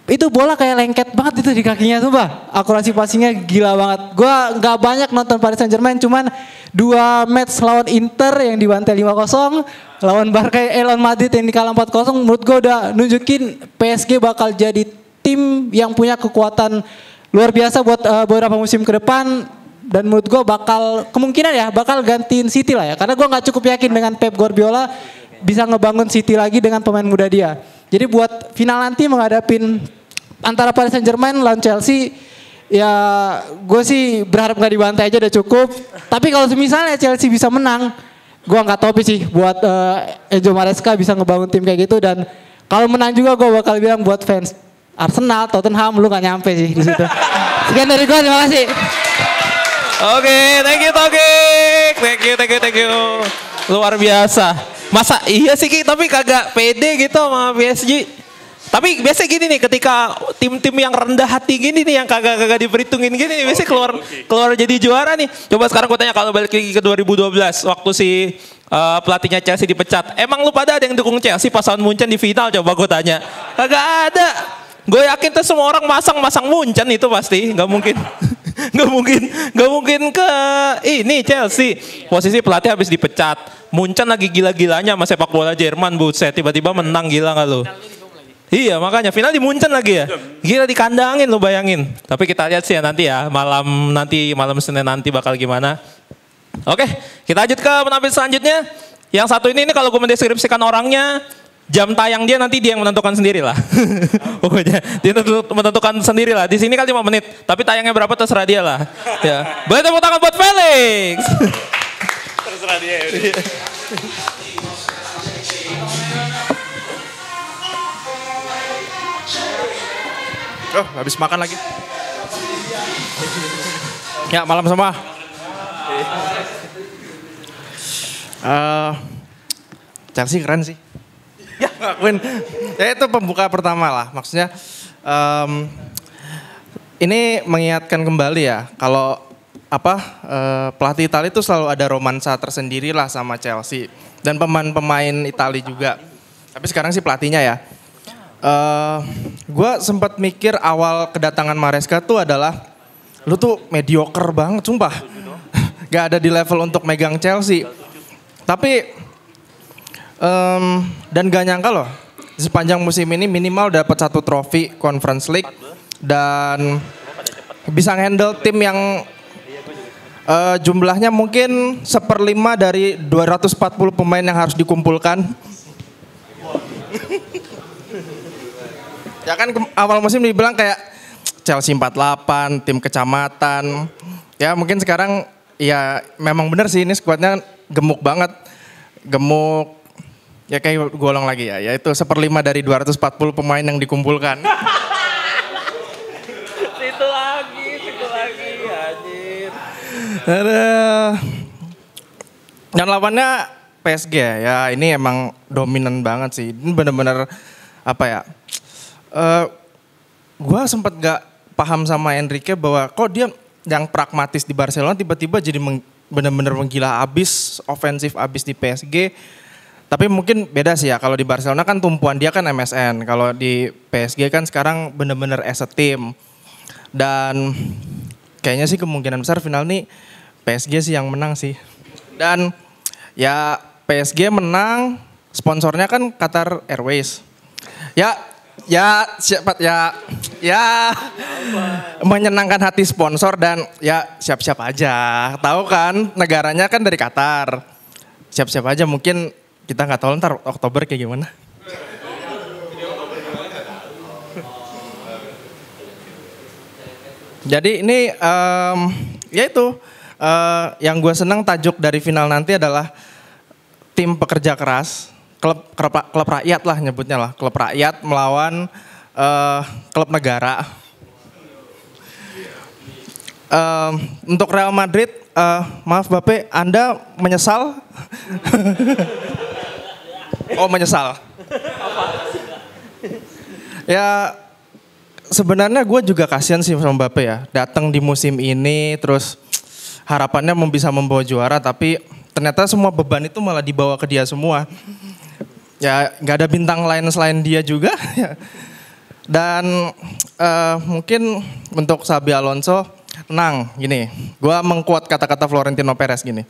[SPEAKER 4] Itu bola kayak lengket banget itu di kakinya sumpah. Akurasi passingnya gila banget. Gue gak banyak nonton Paris Saint-Germain, cuman 2 match lawan Inter yang dibantai 5-0. Lawan lawan Madrid yang dikalah 4-0. Menurut gue udah nunjukin PSG bakal jadi tim yang punya kekuatan luar biasa buat beberapa musim ke depan, dan menurut gue kemungkinan bakal gantiin City lah ya, karena gue nggak cukup yakin dengan Pep Guardiola bisa ngebangun City lagi dengan pemain muda dia. Jadi buat final nanti menghadapin antara Paris Saint-Germain lawan Chelsea, ya gue sih berharap nggak dibantai aja udah cukup. Tapi kalau misalnya Chelsea bisa menang, gue nggak tahu sih buat Enzo Maresca bisa ngebangun tim kayak gitu, dan kalau menang juga gue bakal bilang buat fans Arsenal, Tottenham, lu gak nyampe sih di situ. Sekian dari gue, terima kasih.
[SPEAKER 2] Oke, thank you. Luar biasa. Masa iya sih Ki, tapi kagak pede gitu sama PSG. Tapi biasanya gini nih, ketika tim-tim yang rendah hati gini nih, yang kagak diperhitungin gini nih, biasanya keluar jadi juara nih. Coba sekarang gue tanya, kalau balik lagi ke 2012, waktu si pelatihnya Chelsea dipecat. Emang lu pada ada yang dukung Chelsea pas lawan Munchen di final? Coba gue tanya. Kagak ada. Gue yakin tuh semua orang masang Munchen itu pasti, nggak mungkin ke ini Chelsea. Posisi pelatih habis dipecat, Munchen lagi gila-gilanya sama sepak bola Jerman, buset, tiba-tiba menang, gila nggak lu? Iya makanya final di Munchen lagi ya, gila dikandangin lu, bayangin. Tapi kita lihat sih ya nanti ya, malam Senin nanti bakal gimana. Oke, kita lanjut ke penampil selanjutnya. Yang satu ini kalau gue mendeskripsikan orangnya, jam tayang dia nanti dia yang menentukan sendiri lah. Pokoknya dia menentukan sendiri lah. Di sini kan 5 menit, tapi tayangnya berapa terserah dia lah. Ya. Boleh tepuk tangan buat Felix. terserah dia.
[SPEAKER 10] Oh, habis makan lagi. Ya, malam semua. Chelsea keren sih. Ya, ngakuin. Ya itu pembuka pertama lah. Maksudnya ini mengingatkan kembali ya kalau pelatih Italia itu selalu ada romansa tersendiri lah sama Chelsea dan pemain-pemain Italia juga. Tapi sekarang sih pelatihnya ya. Gue sempat mikir awal kedatangan Maresca tuh adalah lu tuh mediocre banget, sumpah. Gak ada di level untuk megang Chelsea. Tapi dan gak nyangka loh, sepanjang musim ini minimal dapat 1 trofi Conference League dan bisa handle tim yang jumlahnya mungkin 1/5 dari 240 pemain yang harus dikumpulkan. Ya kan awal musim dibilang kayak Chelsea 48, tim kecamatan. Ya mungkin sekarang ya memang benar sih ini skuadnya gemuk banget. Gemuk, ya kayak golong lagi ya. Yaitu 1/5 dari 240 pemain yang dikumpulkan.
[SPEAKER 2] Situ lagi anjir.
[SPEAKER 10] Dan lawannya PSG ya ini emang dominan banget sih. Ini benar-benar apa ya? Gue sempat gak paham sama Enrique bahwa kok dia yang pragmatis di Barcelona tiba-tiba jadi benar-benar menggila abis, ofensif abis di PSG. Tapi mungkin beda sih ya, kalau di Barcelona kan tumpuan dia kan MSN, kalau di PSG kan sekarang benar-benar as a team. Dan kayaknya sih kemungkinan besar final nih PSG sih yang menang sih. Dan ya PSG menang, sponsornya kan Qatar Airways. Ya menyenangkan hati sponsor dan ya siap-siap aja. Tahu kan negaranya kan dari Qatar. Siap-siap aja, mungkin kita nggak tahu ntar Oktober kayak gimana. Jadi ini ya itu yang gue senang tajuk dari final nanti adalah tim pekerja keras. Klub rakyat lah nyebutnya lah, klub rakyat melawan klub negara. Untuk Real Madrid, maaf Bape, Anda menyesal? Oh menyesal. Ya sebenarnya gue juga kasihan sih sama Bape ya, datang di musim ini terus harapannya bisa membawa juara tapi ternyata semua beban itu malah dibawa ke dia semua. Ya nggak ada bintang lain selain dia juga. Dan mungkin untuk Xabi Alonso, tenang gini. Gue mengkuat kata-kata Florentino Perez gini.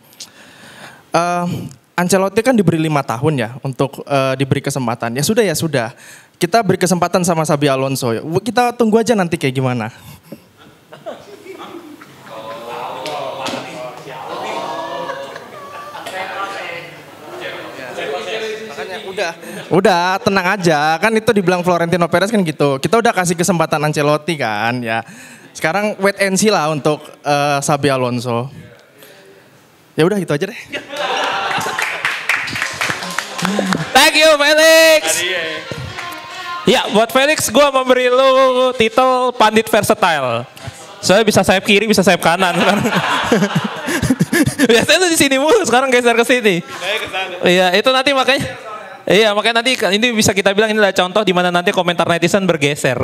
[SPEAKER 10] Ancelotti kan diberi 5 tahun ya untuk diberi kesempatan. Ya sudah. Kita beri kesempatan sama Xabi Alonso. Kita tunggu aja nanti kayak gimana. Udah tenang aja, kan itu dibilang Florentino Perez kan gitu. Kita udah kasih kesempatan Ancelotti kan ya. Sekarang wait and see lah untuk Xabi Alonso. Ya udah gitu aja deh.
[SPEAKER 2] Thank you Felix. Ya buat Felix gue memberi lu titel pandit versatile. Soalnya bisa sayap kiri, bisa sayap kanan. Biasanya lu di sini mulu, sekarang geser ke sini. Iya itu nanti makanya. Iya makanya nanti ini bisa kita bilang ini adalah contoh di mana nanti komentar netizen bergeser.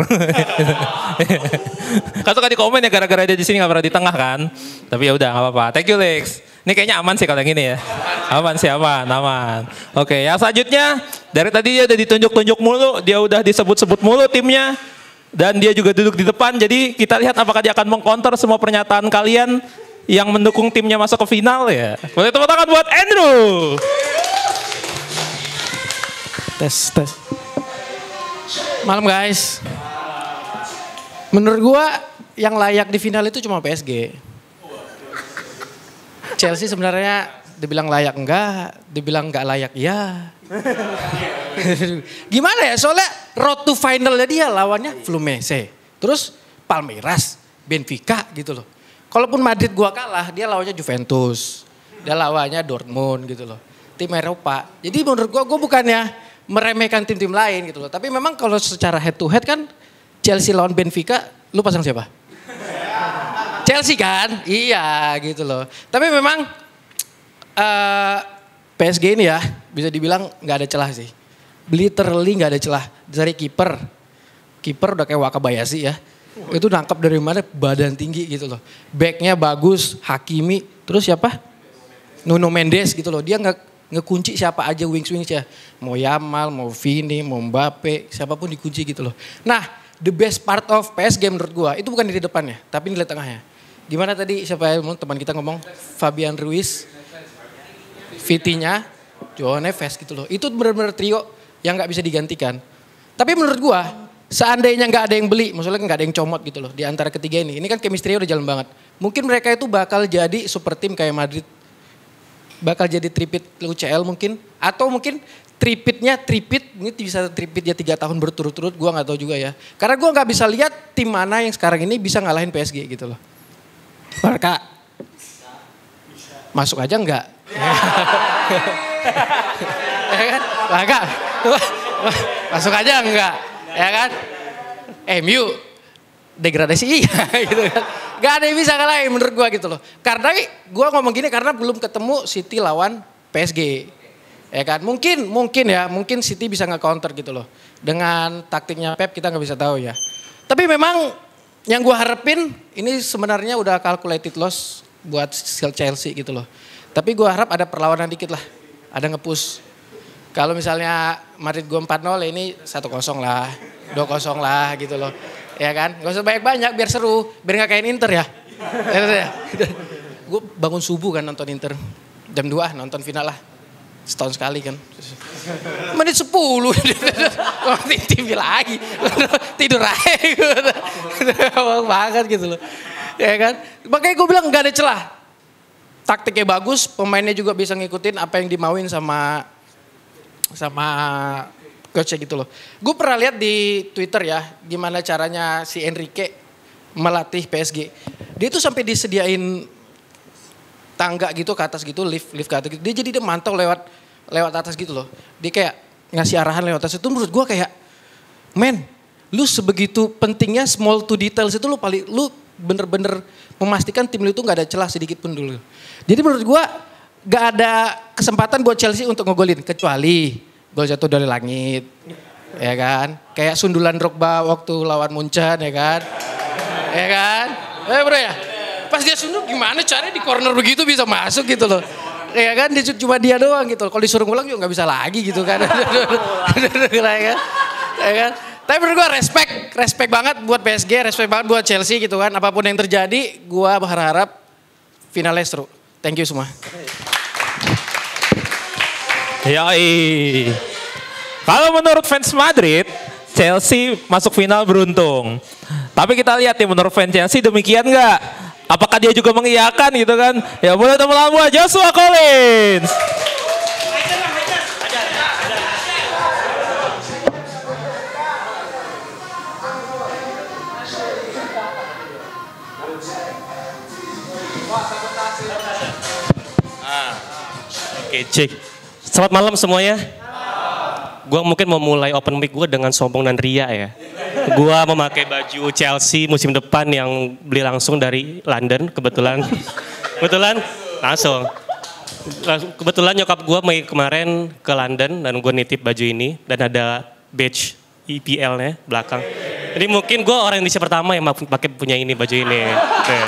[SPEAKER 2] Kan suka di komen ya gara-gara dia di sini nggak pernah di tengah kan. Tapi ya udah nggak apa-apa. Thank you Lex. Ini kayaknya aman sih kalau yang ini ya. Aman sih aman. Oke yang selanjutnya dari tadi dia udah ditunjuk-tunjuk mulu, dia udah disebut-sebut mulu timnya. Dan dia juga duduk di depan. Jadi kita lihat apakah dia akan mengkonter semua pernyataan kalian yang mendukung timnya masuk ke final ya. Boleh tepuk tangan buat Andrew.
[SPEAKER 11] Tes. Malam guys. Menurut gua yang layak di final itu cuma PSG. Chelsea sebenarnya dibilang layak enggak, dibilang enggak layak ya. Gimana ya? Soalnya road to finalnya dia lawannya Fluminense. Terus Palmeiras, Benfica gitu loh. Kalaupun Madrid gua kalah, dia lawannya Juventus. Dia lawannya Dortmund gitu loh. Tim Eropa. Jadi menurut gue bukannya meremehkan tim-tim lain gitu loh. Tapi memang kalau secara head to head kan Chelsea lawan Benfica, lu pasang siapa? Chelsea kan? Iya gitu loh. Tapi memang PSG ini ya bisa dibilang nggak ada celah sih. Literally nggak ada celah. Dari kiper udah kayak Wakabayashi ya. Itu nangkap dari mana badan tinggi gitu loh. Backnya bagus, Hakimi. Terus siapa? Nuno Mendes gitu loh. Dia ngekunci siapa aja wings-wingsnya. Mau Yamal, mau Vini, mau Mbappe. Siapapun dikunci gitu loh. Nah the best part of PSG menurut gua itu bukan di depannya. Tapi di tengahnya. Gimana tadi siapa teman kita ngomong? Fabian Ruiz. Vitinha, Joao Neves gitu loh. Itu benar-benar trio yang nggak bisa digantikan. Tapi menurut gua, seandainya nggak ada yang beli, maksudnya nggak ada yang comot gitu loh di antara ketiga ini. Ini kan chemistry udah jalan banget. Mungkin mereka itu bakal jadi super tim kayak Madrid. Bakal jadi tripit UCL mungkin. Atau mungkin tripit, ini bisa tripit ya 3 tahun berturut-turut, gua nggak tahu juga ya. Karena gua nggak bisa lihat tim mana yang sekarang ini bisa ngalahin PSG gitu loh. Barca. Masuk aja enggak? Ya kan? Barca. Masuk aja enggak? Ya kan? MU degradasi iya gitu kan. Gak ada yang bisa ngalahin menurut gua gitu loh. Karena gua ngomong gini karena belum ketemu City lawan PSG. Ya kan? Mungkin City bisa nge-counter gitu loh. Dengan taktiknya Pep kita nggak bisa tahu ya. Tapi memang yang gua harapin ini sebenarnya udah calculated loss buat Chelsea gitu loh. Tapi gue harap ada perlawanan dikit lah. Ada nge-push. Kalau misalnya Madrid gue 4-0 ini 1-0 lah. 2-0 lah gitu loh. Ya kan? Gak usah banyak-banyak biar seru. Biar gak kayak Inter ya. Gue bangun subuh kan nonton Inter. Jam 2 nonton final lah. Setahun sekali kan. Menit 10. TV lagi. Tidur aja. Banget gitu loh. Ya kan? Makanya gue bilang gak ada celah. Taktiknya bagus, pemainnya juga bisa ngikutin apa yang dimauin sama coachnya gitu loh. Gue pernah lihat di Twitter ya, gimana caranya si Enrique melatih PSG. Dia tuh sampai disediain tangga gitu ke atas gitu, lift ke atas gitu. Dia mantau lewat atas gitu loh. Dia kayak ngasih arahan lewat atas. Itu menurut gue kayak, men, lu sebegitu pentingnya small to details itu lu bener-bener memastikan tim lu itu gak ada celah sedikit pun dulu. Jadi menurut gua gak ada kesempatan buat Chelsea untuk ngegolin. Kecuali gol jatuh dari langit. Ya kan. Kayak sundulan Drogba waktu lawan Munchen ya kan. Ya kan. Bro ya. Pas dia sundul gimana caranya di corner begitu bisa masuk gitu loh. Ya kan cuma dia doang gitu. Kalau disuruh ngulang juga gak bisa lagi gitu kan. Ya kan. Tapi menurut gue respect banget buat PSG, respect banget buat Chelsea gitu kan. Apapun yang terjadi, gue berharap finalnya seru. Thank you semua.
[SPEAKER 2] Yoi. Kalau menurut fans Madrid, Chelsea masuk final beruntung. Tapi kita lihat nih menurut fans Chelsea demikian nggak? Apakah dia juga mengiyakan gitu kan? Ya boleh tepuk tangan buat Joshua Collins.
[SPEAKER 5] Oke, cek. Selamat malam semuanya. Gue mungkin mau mulai open mic gue dengan sombong dan ria ya. Gue memakai baju Chelsea musim depan yang beli langsung dari London kebetulan. Kebetulan nyokap gue kemarin ke London dan gue nitip baju ini dan ada badge EPL-nya belakang. Jadi mungkin gue orang Indonesia pertama yang punya ini baju ini. Oke.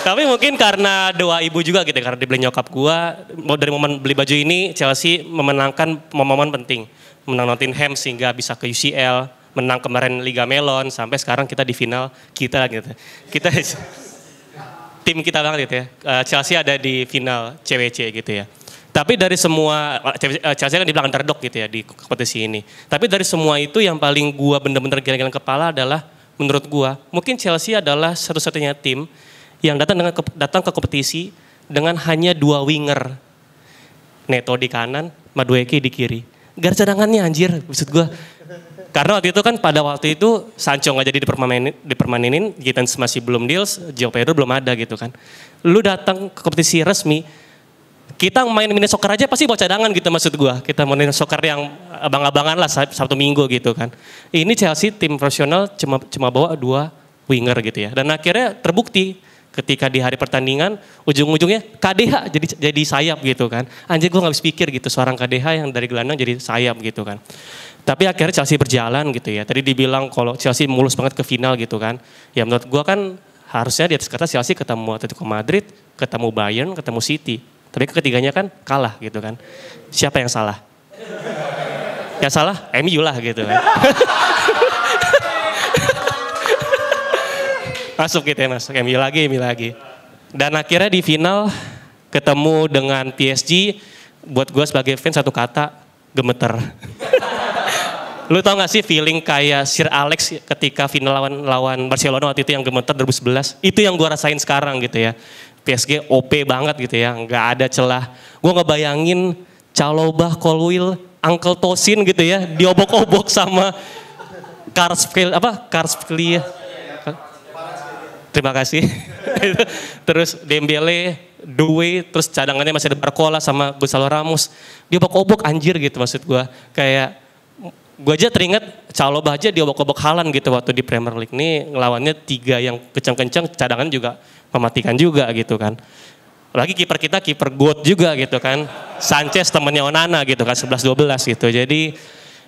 [SPEAKER 5] Tapi mungkin karena doa ibu juga gitu, karena dibeli nyokap gua, dari momen beli baju ini Chelsea memenangkan momen penting. Menang Nottingham sehingga bisa ke UCL, menang kemarin Liga Melon, sampai sekarang kita di final kita gitu. Tim kita banget gitu ya, Chelsea ada di final CWC gitu ya. Tapi dari semua, Chelsea kan dibilang underdog gitu ya di kompetisi ini. Tapi dari semua itu yang paling gua bener-bener geleng-geleng kepala adalah menurut gua, mungkin Chelsea adalah satu-satunya tim yang datang ke kompetisi dengan hanya 2 winger. Neto di kanan, Madueke di kiri. Garis cadangannya anjir, maksud gue. Karena waktu itu kan pada waktu itu Sancho nggak jadi dipermanenin, Gittens masih belum deals, João Pedro belum ada gitu kan. Lu datang ke kompetisi resmi, kita main mini soccer aja pasti bawa cadangan gitu maksud gua. Kita main soccer yang abang-abangan lah Sabtu Minggu gitu kan. Ini Chelsea tim profesional cuma bawa 2 winger gitu ya. Dan akhirnya terbukti ketika di hari pertandingan ujung-ujungnya KDH jadi sayap gitu kan. Anjir gua nggak bisa pikir gitu seorang KDH yang dari gelandang jadi sayap gitu kan. Tapi akhirnya Chelsea berjalan gitu ya. Tadi dibilang kalau Chelsea mulus banget ke final gitu kan. Ya menurut gua kan harusnya di atas kertas Chelsea ketemu Atletico Madrid, ketemu Bayern, ketemu City. Tapi ketiganya kan kalah gitu kan. Siapa yang salah? Yang salah MU lah gitu kan. Masuk gitu ya, masuk MU lagi. Dan akhirnya di final ketemu dengan PSG. Buat gue sebagai fans satu kata, gemeter. Lu tau gak sih feeling kayak Sir Alex ketika final lawan Barcelona waktu itu yang gemeter 2011? Itu yang gue rasain sekarang gitu ya. PSG OP banget gitu ya, nggak ada celah. Gue ngebayangin Calobah, Colwill, Uncle Tosin gitu ya, diobok-obok sama Kvaratskhelia. Terima kasih. Terus Dembele, Doué, terus cadangannya masih ada Barcola sama Gonzalo Ramos. Diobok-obok anjir gitu maksud gue. Kayak gue aja teringat Calobah aja diobok-obok Haaland gitu waktu di Premier League. Nih ngelawannya 3 yang kencang-kencang, cadangan juga mematikan juga gitu kan. Lagi kiper kita kiper GOAT juga gitu kan. Sanchez temennya Onana gitu kan 11-12 gitu. Jadi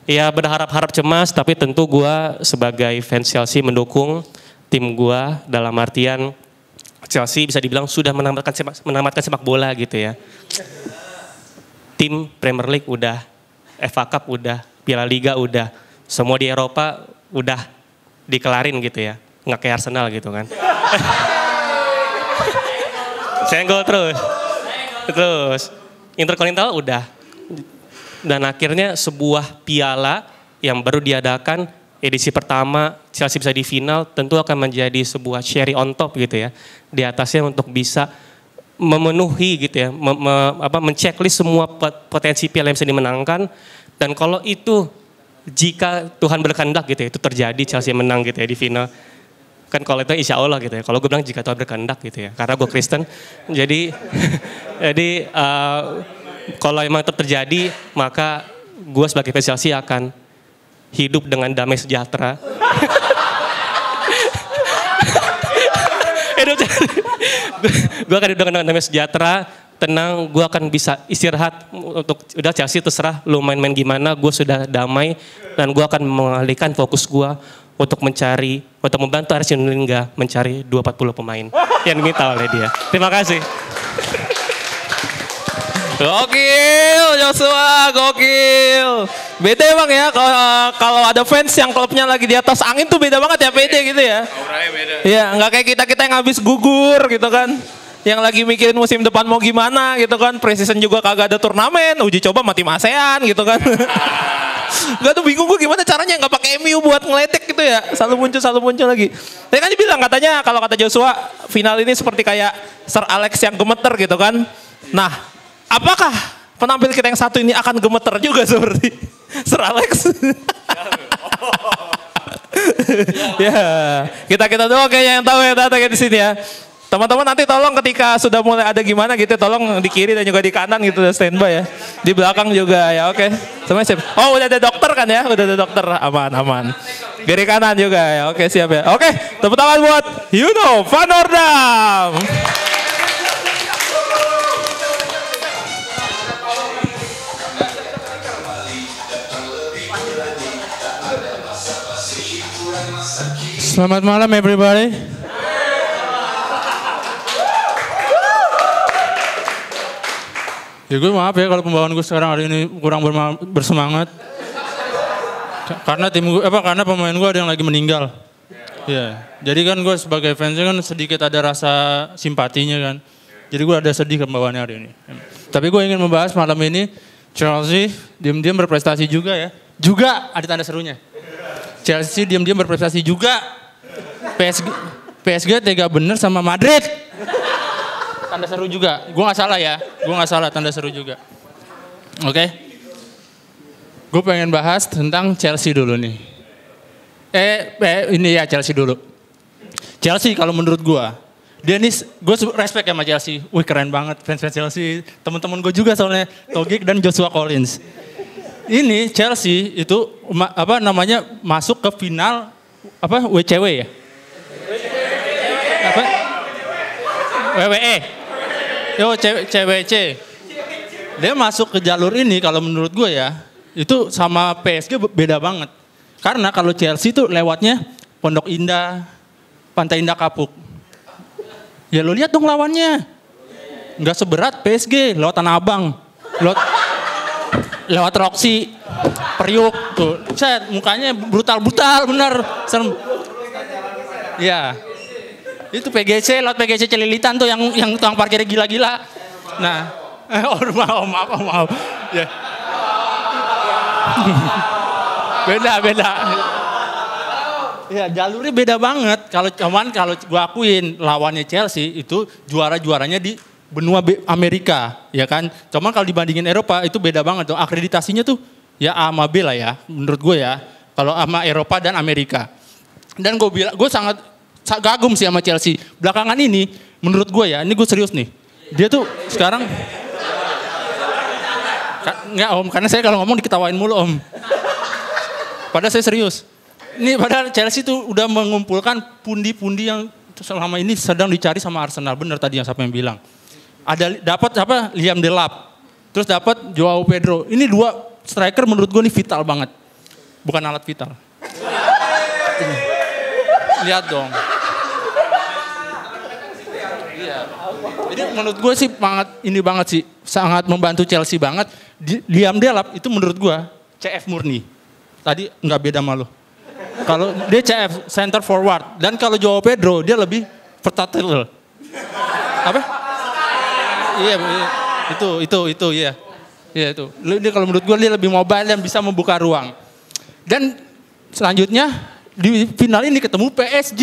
[SPEAKER 5] ya berharap-harap cemas tapi tentu gue sebagai fans Chelsea mendukung tim gue dalam artian Chelsea bisa dibilang sudah menamatkan sepak bola gitu ya. Tim Premier League udah, FA Cup udah, Piala Liga udah, semua di Eropa udah dikelarin gitu ya. Nggak kayak Arsenal gitu kan. Senggol terus Intercontinental udah, dan akhirnya sebuah piala yang baru diadakan edisi pertama Chelsea bisa di final tentu akan menjadi sebuah cherry on top gitu ya di atasnya untuk bisa memenuhi gitu ya menceklis semua potensi piala yang bisa dimenangkan. Dan kalau itu jika Tuhan berkehendak gitu ya itu terjadi Chelsea menang gitu ya di final. Kan kalau itu insya Allah gitu ya. Kalau gue bilang jika Tuhan berkehendak gitu ya. Karena gue Kristen. Jadi kalau emang itu terjadi maka gue sebagai fans Chelsea akan hidup dengan damai sejahtera. Gue akan hidup dengan damai sejahtera, tenang, gue akan bisa istirahat untuk udah Chelsea terserah lu main-main gimana, gue sudah damai dan gue akan mengalihkan fokus gue untuk membantu Arsene Wenger mencari 240 pemain yang diminta oleh dia. Terima kasih.
[SPEAKER 2] Gokil Joshua, gokil. Beda emang ya kalau ada fans yang klubnya lagi di atas angin tuh beda banget ya pede gitu ya. Auranya beda. Iya, nggak kayak kita yang habis gugur gitu kan. Yang lagi mikirin musim depan mau gimana gitu kan. Preseason juga kagak ada turnamen, uji coba sama tim ASEAN gitu kan. Gak tuh bingung gue gimana caranya nggak pakai MU buat ngeletek gitu ya. Selalu muncul lagi. Tadi kan dibilang katanya kalau kata Joshua final ini seperti kayak Sir Alex yang gemeter gitu kan. Nah, apakah penampil kita yang satu ini akan gemeter juga seperti Sir Alex? Ya, kita doang kayaknya yang tahu ya datang di sini ya. Teman-teman nanti tolong ketika sudah mulai ada gimana gitu tolong di kiri dan juga di kanan gitu standby ya. Di belakang juga ya, oke. Semuanya siap. Oh udah ada dokter kan ya, udah ada dokter, aman. Kiri kanan juga ya, oke siap ya. Oke, tepuk tangan buat Yuno Van Noordam.
[SPEAKER 4] Selamat malam everybody. Ya gue maaf ya kalau pembawaan gue sekarang hari ini kurang bersemangat. Karena karena pemain gue ada yang lagi meninggal. Ya, jadi kan gue sebagai fansnya kan sedikit ada rasa simpatinya kan. Jadi gue ada sedih pembawaannya hari ini. Tapi gue ingin membahas malam ini Chelsea diam-diam berprestasi juga ya. Juga ada tanda serunya. Chelsea diam-diam berprestasi juga. PSG tega bener sama Madrid. Tanda seru juga. Gue gak salah ya. Gue gak salah, tanda seru juga. Oke. Gue pengen bahas tentang Chelsea dulu nih. Ini ya Chelsea dulu. Chelsea kalau menurut gua, dia nih gue respect sama Chelsea. Wih keren banget fans Chelsea. Teman-teman gue juga soalnya Togik dan Joshua Collins. Ini Chelsea itu masuk ke final WCW ya? WWE. CWC. Dia masuk ke jalur ini kalau menurut gue ya, itu sama PSG beda banget. Karena kalau Chelsea itu lewatnya Pondok Indah, Pantai Indah Kapuk. Ya lo lihat dong lawannya. Nggak seberat PSG, lewat Tanah Abang. Lewat Roxy, Priuk tuh. Set, mukanya brutal-brutal bener. Serem. Ya. Itu PGC, lewat PGC Celilitan tuh yang tukang parkirnya gila-gila. Nah, maaf. Ya. Beda. Ya jalurnya beda banget. Kalau gua akuin lawannya Chelsea itu juaranya di benua Amerika, ya kan. Cuman kalau dibandingin Eropa itu beda banget tuh. Akreditasinya tuh ya A sama B lah ya, menurut gue ya. Kalau sama Eropa dan Amerika. Dan gue sangat kagum sih sama Chelsea. Belakangan ini menurut gue ya, ini gue serius nih. Dia tuh sekarang enggak Om, karena saya kalau ngomong diketawain mulu Om. Padahal saya serius. Ini padahal Chelsea tuh udah mengumpulkan pundi-pundi yang selama ini sedang dicari sama Arsenal. Bener tadi yang siapa yang bilang. Ada dapat Liam Delap. Terus dapat Joao Pedro. Ini 2 striker menurut gue nih vital banget. Bukan alat vital. Lihat dong. Iya. Jadi menurut gue sih sangat membantu Chelsea banget. Liam Delap itu menurut gue CF murni. Tadi nggak beda malu. Kalau dia CF, center forward. Dan kalau Joao Pedro, dia lebih vertical. Apa? Iya, itu ya. Iya itu. Dia kalau menurut gue dia lebih mobile dan bisa membuka ruang. Dan selanjutnya di final ini ketemu PSG.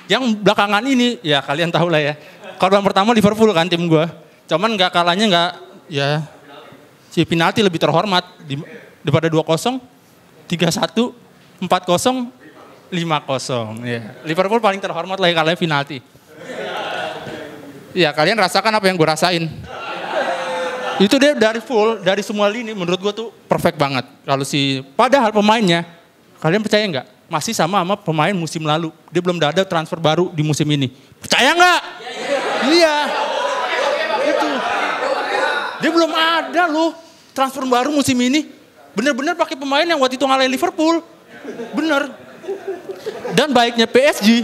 [SPEAKER 4] Yang belakangan ini, ya kalian tahu lah ya. Korban pertama Liverpool kan tim gue. Cuman si penalti lebih terhormat daripada 2-0, 3-1. 4-0, 5-0. Ya. Liverpool paling terhormat lah kalahnya penalti. Ya kalian rasakan apa yang gue rasain. Itu dia dari semua lini menurut gue tuh perfect banget. Padahal pemainnya, kalian percaya nggak? Masih sama pemain musim lalu. Dia belum ada transfer baru di musim ini. Percaya nggak? Iya. Itu. Dia belum ada loh transfer baru musim ini. Bener-bener pakai pemain yang waktu itu ngalahin Liverpool. Bener. Dan baiknya PSG,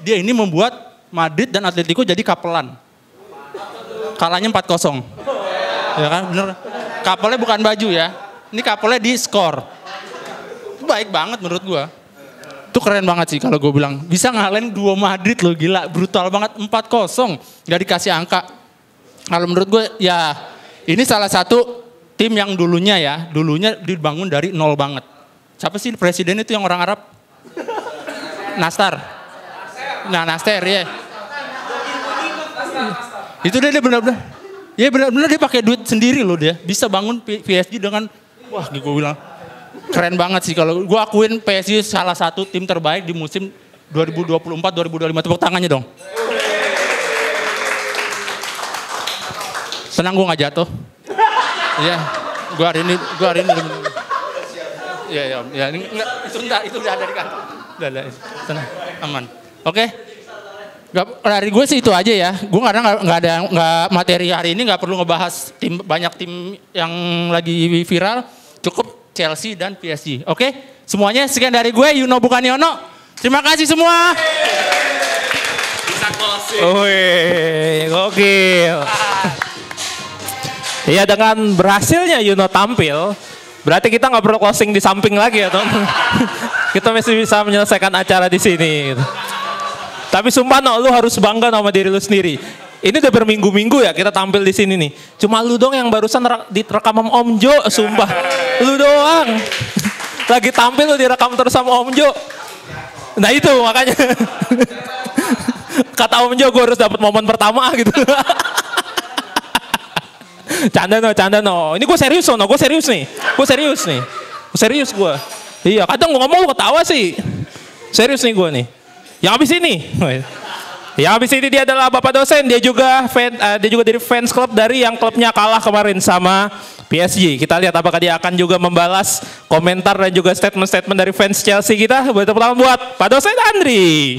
[SPEAKER 4] dia ini membuat Madrid dan Atletico jadi kapelan. Kalahnya 4-0. Ya kan, bener. Kapelnya bukan baju ya. Ini kapelnya di skor. Itu baik banget menurut gua. Itu keren banget sih kalau gue bilang. Bisa ngalahin 2 Madrid loh, gila. Brutal banget, 4-0. Gak dikasih angka. Kalau menurut gue ya ini salah satu tim yang dulunya dibangun dari nol banget. Siapa sih presiden itu yang orang Arab? Nastar. Nah, Nastar ya. Itu dia benar-benar. Ya benar-benar dia pakai duit sendiri loh dia. Bisa bangun PSG dengan wah gue bilang keren banget sih kalau gue akuin PSG salah satu tim terbaik di musim 2024-2025. Tepuk tangannya dong. Senang gue gak jatuh. Iya, gue hari ini. Iya, itu udah ada di kantor. Udah, tenang, aman. Oke. Dari gue sih itu aja ya. Gue nggak materi hari ini nggak perlu ngebahas banyak tim yang lagi viral. Cukup Chelsea dan PSG. Oke, semuanya sekian dari gue. Yuno bukan Yono. Terima kasih semua. Bisa closing.
[SPEAKER 2] Wih, gokil. Iya, dengan berhasilnya Yuno tampil, berarti kita nggak perlu closing di samping lagi ya, Tom. Kita masih bisa menyelesaikan acara di sini. Gitu. Tapi sumpah lu harus bangga sama diri lu sendiri. Ini udah berminggu-minggu ya kita tampil di sini nih. Cuma lu dong yang barusan direkam sama Om Jo, sumpah. Lu doang. Lagi tampil lu direkam terus sama Om Jo. Nah itu makanya. Kata Om Jo gue harus dapat momen pertama gitu. Canda no. Ini gue serius nih. Gue serius gue. Iya, kadang gue ngomong lu ketawa sih. Serius nih gue nih. Yang habis ini. Yang habis ini dia adalah Bapak dosen, dia juga dari fans club dari yang klubnya kalah kemarin sama PSG. Kita lihat apakah dia akan juga membalas komentar dan juga statement-statement dari fans Chelsea kita. Tepuk tangan buat Pak dosen Andri.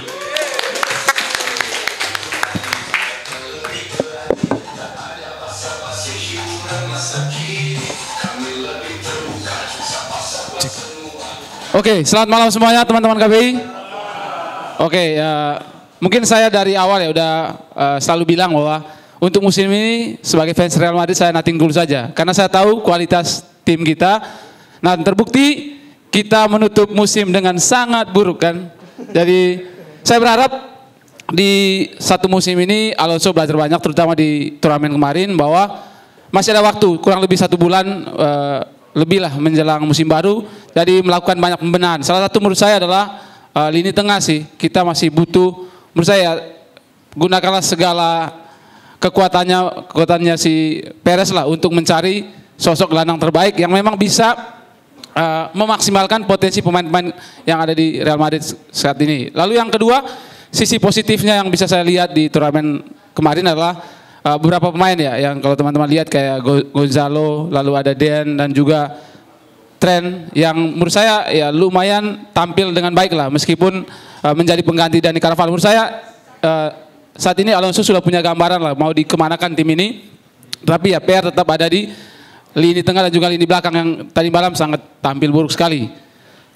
[SPEAKER 12] Oke, selamat malam semuanya teman-teman KBI. Oke, mungkin saya dari awal ya udah selalu bilang bahwa untuk musim ini sebagai fans Real Madrid saya nothing tulus saja. Karena saya tahu kualitas tim kita. Nah terbukti kita menutup musim dengan sangat buruk kan. Jadi saya berharap di satu musim ini Alonso belajar banyak terutama di turnamen kemarin bahwa masih ada waktu kurang lebih 1 bulan lebih lah menjelang musim baru. Jadi melakukan banyak pembenahan. Salah satu menurut saya adalah lini tengah sih. Kita masih butuh, menurut saya gunakanlah segala kekuatannya si Perez lah untuk mencari sosok gelandang terbaik yang memang bisa memaksimalkan potensi pemain-pemain yang ada di Real Madrid saat ini. Lalu yang kedua, sisi positifnya yang bisa saya lihat di turnamen kemarin adalah beberapa pemain ya yang kalau teman-teman lihat kayak Gonzalo, lalu ada Den dan juga Trent yang menurut saya ya lumayan tampil dengan baik lah meskipun menjadi pengganti Dani Carvajal. Menurut saya saat ini Alonso sudah punya gambaran lah mau dikemanakan tim ini, tapi ya PR tetap ada di lini tengah dan juga lini belakang yang tadi malam sangat tampil buruk sekali.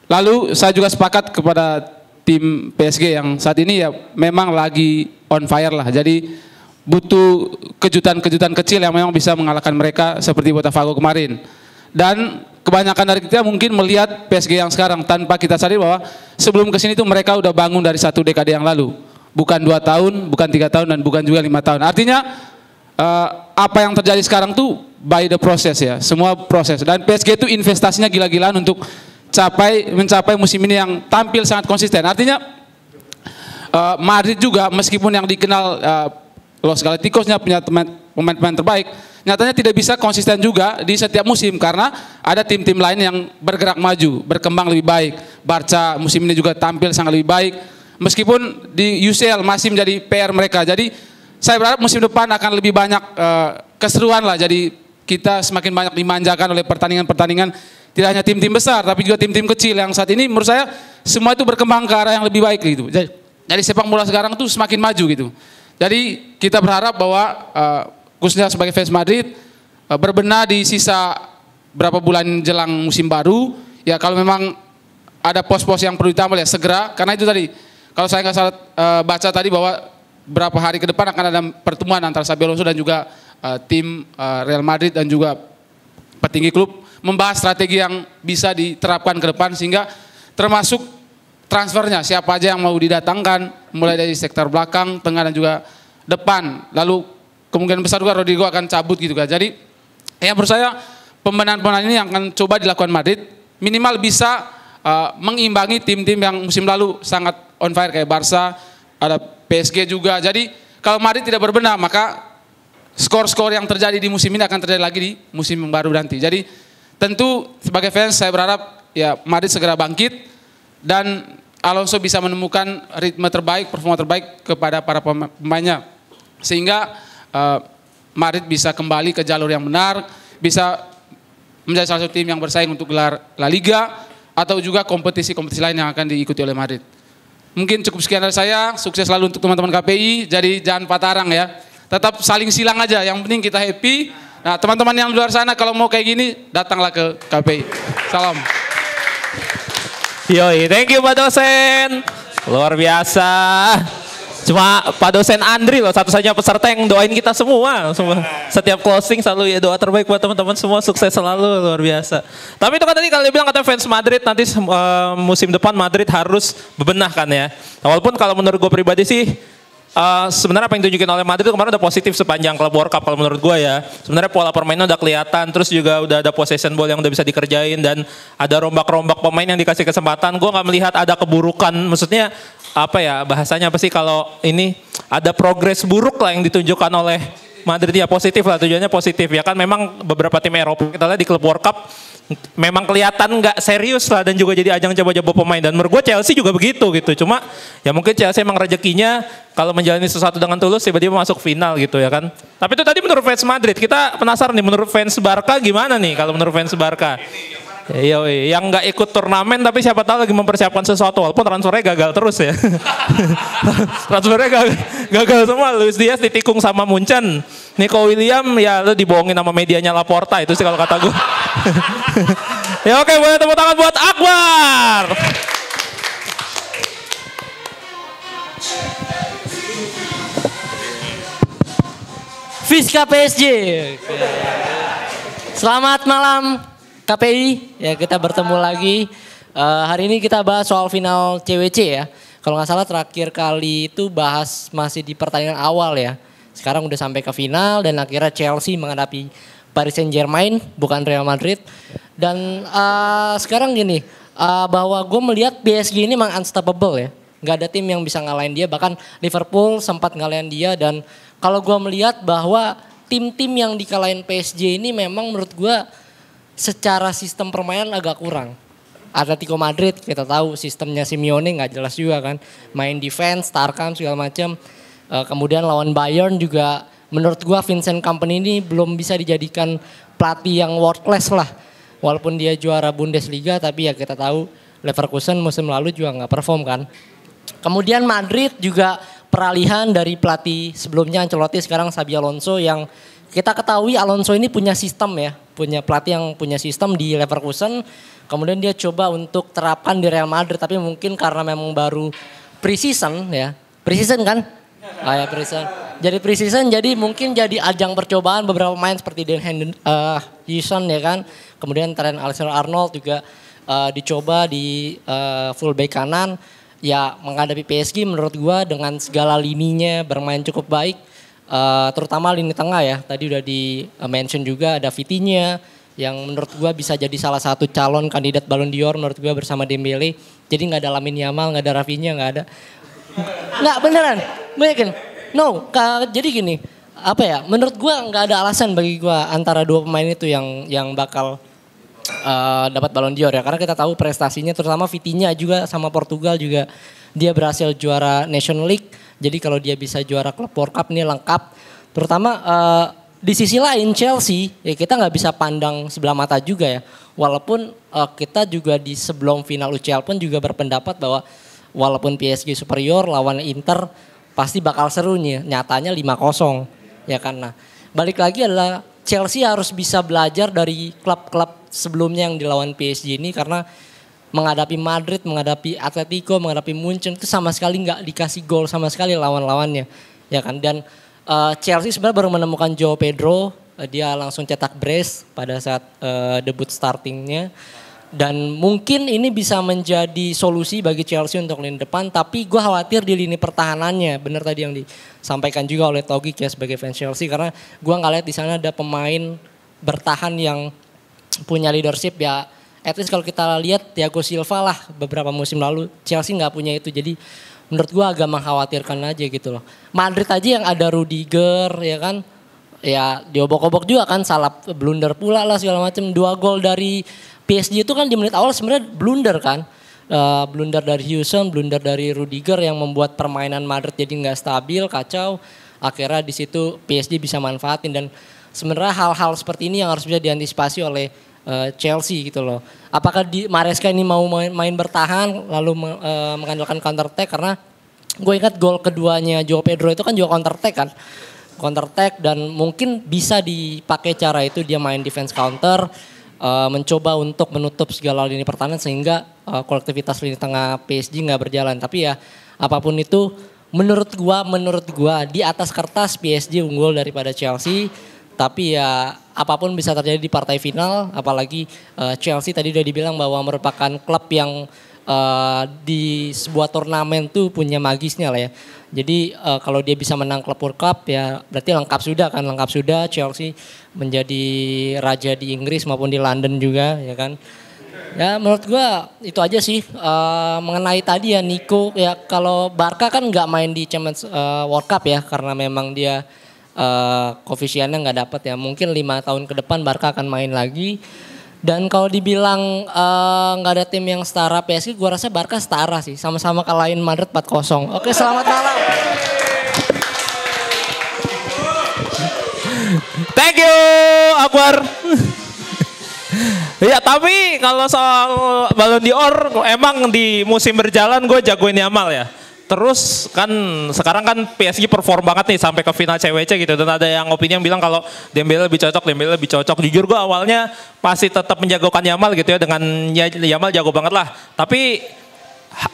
[SPEAKER 12] Lalu saya juga sepakat kepada tim PSG yang saat ini ya memang lagi on fire lah, jadi butuh kejutan-kejutan kecil yang memang bisa mengalahkan mereka seperti Botafogo kemarin. Dan kebanyakan dari kita mungkin melihat PSG yang sekarang tanpa kita sadari bahwa sebelum kesini tuh mereka udah bangun dari 1 dekade yang lalu. Bukan 2 tahun, bukan 3 tahun, dan bukan juga 5 tahun. Artinya apa yang terjadi sekarang tuh by the process ya, semua proses. Dan PSG itu investasinya gila-gilaan untuk mencapai musim ini yang tampil sangat konsisten. Artinya Madrid juga meskipun yang dikenal Los Galacticosnya punya pemain-pemain terbaik, nyatanya tidak bisa konsisten juga di setiap musim karena ada tim-tim lain yang bergerak maju, berkembang lebih baik. Barca musim ini juga tampil sangat lebih baik. Meskipun di UCL masih menjadi PR mereka. Jadi saya berharap musim depan akan lebih banyak keseruan lah. Jadi kita semakin banyak dimanjakan oleh pertandingan-pertandingan tidak hanya tim-tim besar tapi juga tim-tim kecil yang saat ini menurut saya semua itu berkembang ke arah yang lebih baik gitu. Jadi sepak bola sekarang tuh semakin maju gitu. Jadi kita berharap bahwa khususnya sebagai fans Madrid berbenah di sisa berapa bulan jelang musim baru. Ya kalau memang ada pos-pos yang perlu ditambah ya segera, karena itu tadi kalau saya nggak salah baca tadi bahwa berapa hari ke depan akan ada pertemuan antara Xabi Alonso dan juga tim Real Madrid dan juga petinggi klub membahas strategi yang bisa diterapkan ke depan sehingga termasuk transfernya siapa aja yang mau didatangkan mulai dari sektor belakang, tengah dan juga depan. Lalu kemungkinan besar juga Rodrigo akan cabut gitu kan. Jadi ya menurut saya pembenahan-pembenahan ini yang akan coba dilakukan Madrid minimal bisa mengimbangi tim-tim yang musim lalu sangat on fire kayak Barca, ada PSG juga. Jadi kalau Madrid tidak berbenah maka skor-skor yang terjadi di musim ini akan terjadi lagi di musim yang baru nanti. Jadi tentu sebagai fans saya berharap ya Madrid segera bangkit dan Alonso bisa menemukan ritme terbaik, performa terbaik kepada para pemainnya sehingga Madrid bisa kembali ke jalur yang benar, bisa menjadi salah satu tim yang bersaing untuk gelar La Liga atau juga kompetisi-kompetisi lain yang akan diikuti oleh Madrid. Mungkin cukup sekian dari saya, sukses selalu untuk teman-teman KPI, jadi jangan patah arang ya, tetap saling silang aja, yang penting kita happy. Nah teman-teman yang di luar sana kalau mau kayak gini datanglah ke KPI. Salam.
[SPEAKER 2] Yoi, thank you Pak dosen. Luar biasa. Cuma Pak dosen Andri loh satu-satunya peserta yang doain kita semua. Setiap closing selalu ya doa terbaik buat teman-teman semua, sukses selalu, luar biasa. Tapi itu kan tadi kalau dia bilang kata fans Madrid nanti musim depan Madrid harus bebenah kan ya. Walaupun kalau menurut gue pribadi sih sebenarnya apa yang ditunjukin oleh Madrid kemarin udah positif sepanjang Club World Cup kalau menurut gue ya. Sebenarnya pola permainan udah kelihatan, terus juga udah ada possession ball yang udah bisa dikerjain dan ada rombak-rombak pemain yang dikasih kesempatan. Gue nggak melihat ada keburukan, maksudnya apa ya bahasanya apa sih kalau ini ada progres buruk lah yang ditunjukkan oleh Madrid ya positif lah, tujuannya positif ya kan. Memang beberapa tim Eropa kita lihat di klub World Cup memang kelihatan nggak serius lah dan juga jadi ajang coba-coba pemain, dan menurut gue Chelsea juga begitu gitu. Cuma ya mungkin Chelsea emang rezekinya kalau menjalani sesuatu dengan tulus tiba-tiba masuk final gitu ya kan. Tapi itu tadi menurut fans Madrid, kita penasaran nih menurut fans Barca gimana nih kalau menurut fans Barca. Iya, yang nggak ikut turnamen tapi siapa tahu lagi mempersiapkan sesuatu walaupun transfernya gagal terus ya. Transfernya gagal semua. Luis Diaz ditikung sama Munchen. Nico William ya lu dibohongin sama medianya Laporta, itu sih kalau kata gue. Ya oke, boleh tepuk tangan buat Akbar.
[SPEAKER 13] Fiska PSG. Selamat malam KPI, ya kita bertemu lagi. Hari ini kita bahas soal final CWC ya. Kalau nggak salah terakhir kali itu bahas masih di pertandingan awal ya. Sekarang udah sampai ke final dan akhirnya Chelsea menghadapi Paris Saint-Germain, bukan Real Madrid. Dan sekarang gini, bahwa gue melihat PSG ini memang unstoppable ya. Nggak ada tim yang bisa ngalahin dia, bahkan Liverpool sempat ngalahin dia. Dan kalau gue melihat bahwa tim-tim yang dikalahin PSG ini memang menurut gue secara sistem permainan agak kurang. Atletico Madrid kita tahu sistemnya Simeone nggak jelas juga kan. Main defense, Tarkam segala macam. Kemudian lawan Bayern juga menurut gua Vincent Kompany ini belum bisa dijadikan pelatih yang world class lah. Walaupun dia juara Bundesliga tapi ya kita tahu Leverkusen musim lalu juga nggak perform kan. Kemudian Madrid juga peralihan dari pelatih sebelumnya Ancelotti sekarang Xabi Alonso yang kita ketahui Alonso ini punya sistem ya, punya pelatih yang punya sistem di Leverkusen. Kemudian dia coba untuk terapkan di Real Madrid, tapi mungkin karena memang baru pre-season ya, pre-season kan? Ya pre-season. Jadi pre-season, jadi mungkin jadi ajang percobaan beberapa pemain seperti Dan Henderson ya kan. Kemudian Trent Alexander-Arnold juga dicoba di fullback kanan. Ya menghadapi PSG menurut gua dengan segala lininya bermain cukup baik. Terutama lini tengah ya, tadi udah di mention juga ada Vitinha yang menurut gua bisa jadi salah satu calon kandidat Ballon d'Or menurut gua bersama Dembele. Jadi nggak ada Lamine Yamal, nggak ada Rafinha, nggak ada. Nggak beneran, yakin? No, jadi gini, apa ya? Menurut gua nggak ada alasan bagi gua antara dua pemain itu yang bakal dapat Ballon d'Or ya, karena kita tahu prestasinya terutama Vitinha juga sama Portugal juga dia berhasil juara National League. Jadi kalau dia bisa juara Club World Cup ini lengkap. Terutama di sisi lain Chelsea ya kita nggak bisa pandang sebelah mata juga ya. Walaupun kita juga di sebelum final UCL pun juga berpendapat bahwa walaupun PSG superior lawan Inter pasti bakal seru nih. Nyatanya 5-0 ya kan. Nah balik lagi adalah Chelsea harus bisa belajar dari klub-klub sebelumnya yang dilawan PSG ini karena menghadapi Madrid, menghadapi Atletico, menghadapi Munchen itu sama sekali nggak dikasih gol sama sekali lawan-lawannya, ya kan. Dan Chelsea sebenarnya baru menemukan Joao Pedro, dia langsung cetak brace pada saat debut startingnya. Dan mungkin ini bisa menjadi solusi bagi Chelsea untuk lini depan, tapi gue khawatir di lini pertahanannya, benar tadi yang disampaikan juga oleh Togik ya sebagai fans Chelsea, karena gue nggak lihat di sana ada pemain bertahan yang punya leadership ya. At least kalau kita lihat Thiago Silva lah beberapa musim lalu Chelsea nggak punya itu, jadi menurut gua agak mengkhawatirkan aja gitu loh. Madrid aja yang ada Rudiger ya kan, ya diobok-obok juga kan, salah blunder pula lah segala macam. 2 gol dari PSG itu kan di menit awal sebenarnya blunder kan, blunder dari Houston, blunder dari Rudiger yang membuat permainan Madrid jadi nggak stabil, kacau. Akhirnya di situ PSG bisa manfaatin dan sebenarnya hal-hal seperti ini yang harus bisa diantisipasi oleh Chelsea gitu loh. Apakah Maresca ini mau main bertahan lalu mengandalkan counter attack, karena gue ingat gol keduanya Joao Pedro itu kan juga counter attack kan. Counter attack dan mungkin bisa dipakai cara itu dia main defense counter, mencoba untuk menutup segala lini pertahanan sehingga kolektivitas lini tengah PSG nggak berjalan. Tapi ya apapun itu menurut gua di atas kertas PSG unggul daripada Chelsea. Tapi ya apapun bisa terjadi di partai final, apalagi Chelsea tadi udah dibilang bahwa merupakan klub yang di sebuah turnamen tuh punya magisnya lah ya. Jadi kalau dia bisa menang Club World Cup ya berarti lengkap sudah Chelsea menjadi raja di Inggris maupun di London juga ya kan. Ya menurut gua itu aja sih mengenai tadi ya Nico ya, kalau Barca kan nggak main di Champions World Cup ya karena memang dia koefisiennya nggak dapat ya. Mungkin 5 tahun ke depan Barca akan main lagi. Dan kalau dibilang nggak ada tim yang setara PSG, gue rasa Barca setara sih. Sama-sama kalahin Madrid 4-0. Oke, selamat malam.
[SPEAKER 2] Thank you, Akbar. Ya tapi kalau soal Ballon d'Or emang di musim berjalan gue jagoin Yamal ya. Terus kan sekarang kan PSG perform banget nih sampai ke final CWC gitu. Dan ada yang opini yang bilang kalau Dembele lebih cocok. Jujur gue awalnya masih tetap menjagokan Yamal gitu ya. Dengan Yamal jago banget lah. Tapi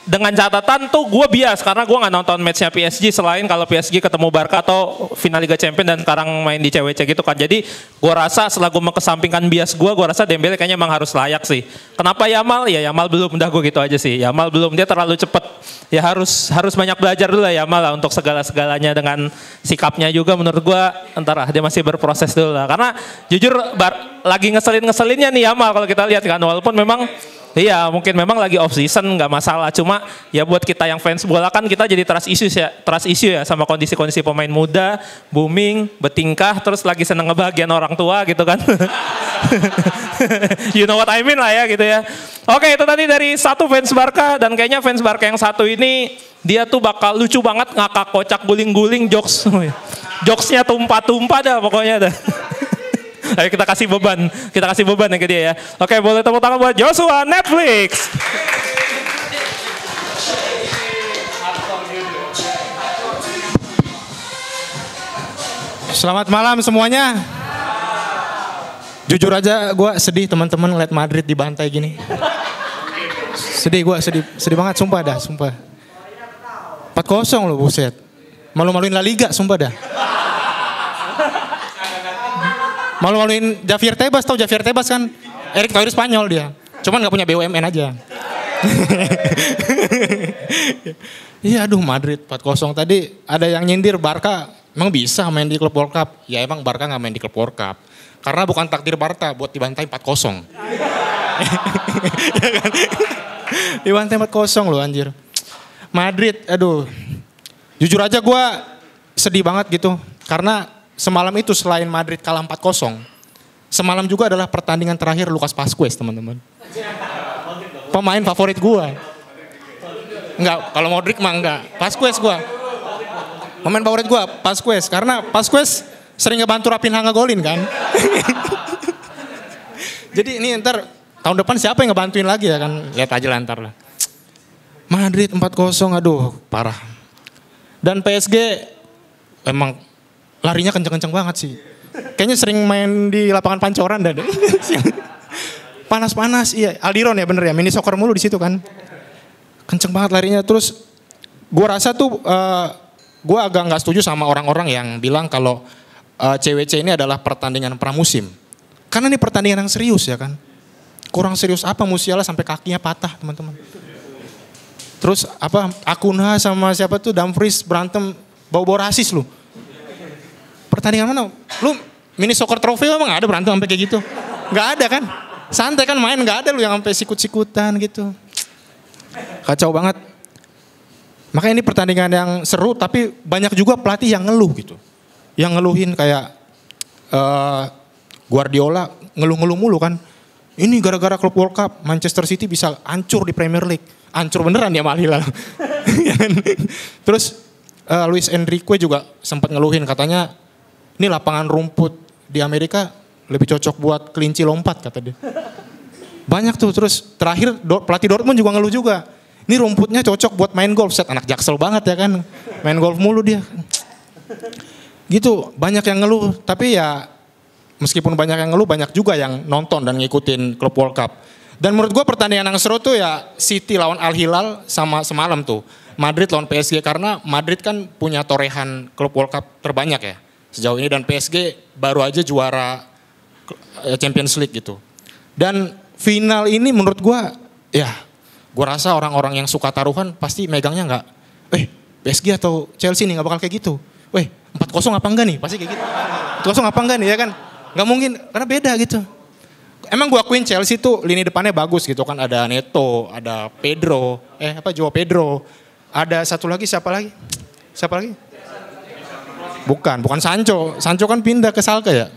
[SPEAKER 2] dengan catatan tuh gue bias karena gue nggak nonton matchnya PSG selain kalau PSG ketemu Barca atau final Liga Champions dan sekarang main di CWC gitu kan. Jadi gue rasa setelah gue mengesampingkan bias gue rasa Dembele kayaknya emang harus layak sih. Kenapa Yamal? Ya Yamal belum, udah gue gitu aja sih. Yamal belum, dia terlalu cepet. Ya harus banyak belajar dulu lah Yamal lah untuk segala-segalanya dengan sikapnya juga menurut gue entar dia masih berproses dulu lah. Karena jujur lagi ngeselinnya nih Yamal kalau kita lihat kan walaupun memang iya mungkin memang lagi off season nggak masalah, cuma ya buat kita yang fans bola kan kita jadi trust issue ya sama kondisi-kondisi pemain muda, booming, bertingkah, terus lagi seneng ngebahagiain orang tua gitu kan. You know what I mean lah ya gitu ya. Oke, itu tadi dari satu fans Barca dan kayaknya fans Barca yang satu ini dia tuh bakal lucu banget ngakak kocak guling-guling jokesnya tumpah-tumpah dah pokoknya dah. Ayo kita kasih beban yang ke dia ya. Oke, boleh tepuk tangan buat Joshua Netflix.
[SPEAKER 4] Selamat malam semuanya. Jujur aja gue sedih teman-teman ngeliat Madrid dibantai gini. Sedih banget sumpah dah, sumpah. 4-0 loh buset. Malu-maluin La Liga sumpah dah. Malu-maluin Javier Tebas, tau Javier Tebas kan? Erick Thohir Spanyol dia. Cuman gak punya BUMN aja. Iya aduh Madrid 4-0 tadi ada yang nyindir Barca emang bisa main di klub World Cup. Ya emang Barca gak main di klub World Cup. Karena bukan takdir Barca buat dibantai 4-0. Dibantai 4-0 loh anjir. Madrid aduh. Jujur aja gue sedih banget gitu. Karena semalam itu selain Madrid kalah 4-0, semalam juga adalah pertandingan terakhir Lucas Vazquez teman-teman. Pemain favorit gue. Enggak, kalau Modric mah enggak. Vazquez gue. Pemain favorit gue, Vazquez. Karena Vazquez sering ngebantu Raphinha ngegolin kan. Jadi ini ntar tahun depan siapa yang ngebantuin lagi ya kan. Lihat aja lah ntar lah. Madrid 4-0 aduh parah. Dan PSG emang larinya kenceng-kenceng banget sih. Kayaknya sering main di lapangan pancoran dah deh. Panas-panas, iya. Aldiron ya bener ya, mini soccer mulu di situ kan. Kenceng banget larinya. Terus gue rasa tuh, gue agak nggak setuju sama orang-orang yang bilang kalau CWC ini adalah pertandingan pramusim. Karena ini pertandingan yang serius ya kan. Kurang serius apa Musiala sampai kakinya patah teman-teman. Terus apa Akunha sama siapa tuh Dumfries berantem bau-bau rasis lu. Pertandingan mana? Lu mini soccer trophy emang gak ada berantem sampai kayak gitu? Gak ada kan? Santai kan main gak ada lu yang sampai sikut-sikutan gitu. Kacau banget. Makanya ini pertandingan yang seru tapi banyak juga pelatih yang ngeluh gitu. Yang ngeluhin kayak Guardiola ngeluh-ngeluh mulu kan. Ini gara-gara klub World Cup Manchester City bisa hancur di Premier League. Hancur beneran ya Al Hilal. Terus Luis Enrique juga sempat ngeluhin katanya ini lapangan rumput di Amerika lebih cocok buat kelinci lompat kata dia. Banyak tuh terus terakhir pelatih Dortmund juga ngeluh juga. Ini rumputnya cocok buat main golf. Set anak Jaksel banget ya kan. Main golf mulu dia. Gitu banyak yang ngeluh. Tapi ya meskipun banyak yang ngeluh banyak juga yang nonton dan ngikutin klub World Cup. Dan menurut gue pertandingan yang seru tuh ya City lawan Al Hilal sama semalam tuh. Madrid lawan PSG karena Madrid kan punya torehan klub World Cup terbanyak ya. Sejauh ini dan PSG baru aja juara Champions League gitu. Dan final ini menurut gue ya gue rasa orang-orang yang suka taruhan pasti megangnya nggak PSG atau Chelsea nih nggak bakal kayak gitu. 4-0 apa enggak nih pasti kayak gitu. 4-0 apa enggak nih ya kan. Nggak mungkin karena beda gitu. Emang gue akuin Chelsea tuh lini depannya bagus gitu kan. Ada Neto, ada Pedro, Joao Pedro. Ada satu lagi siapa lagi? Bukan Sancho. Sancho kan pindah ke Schalke ya?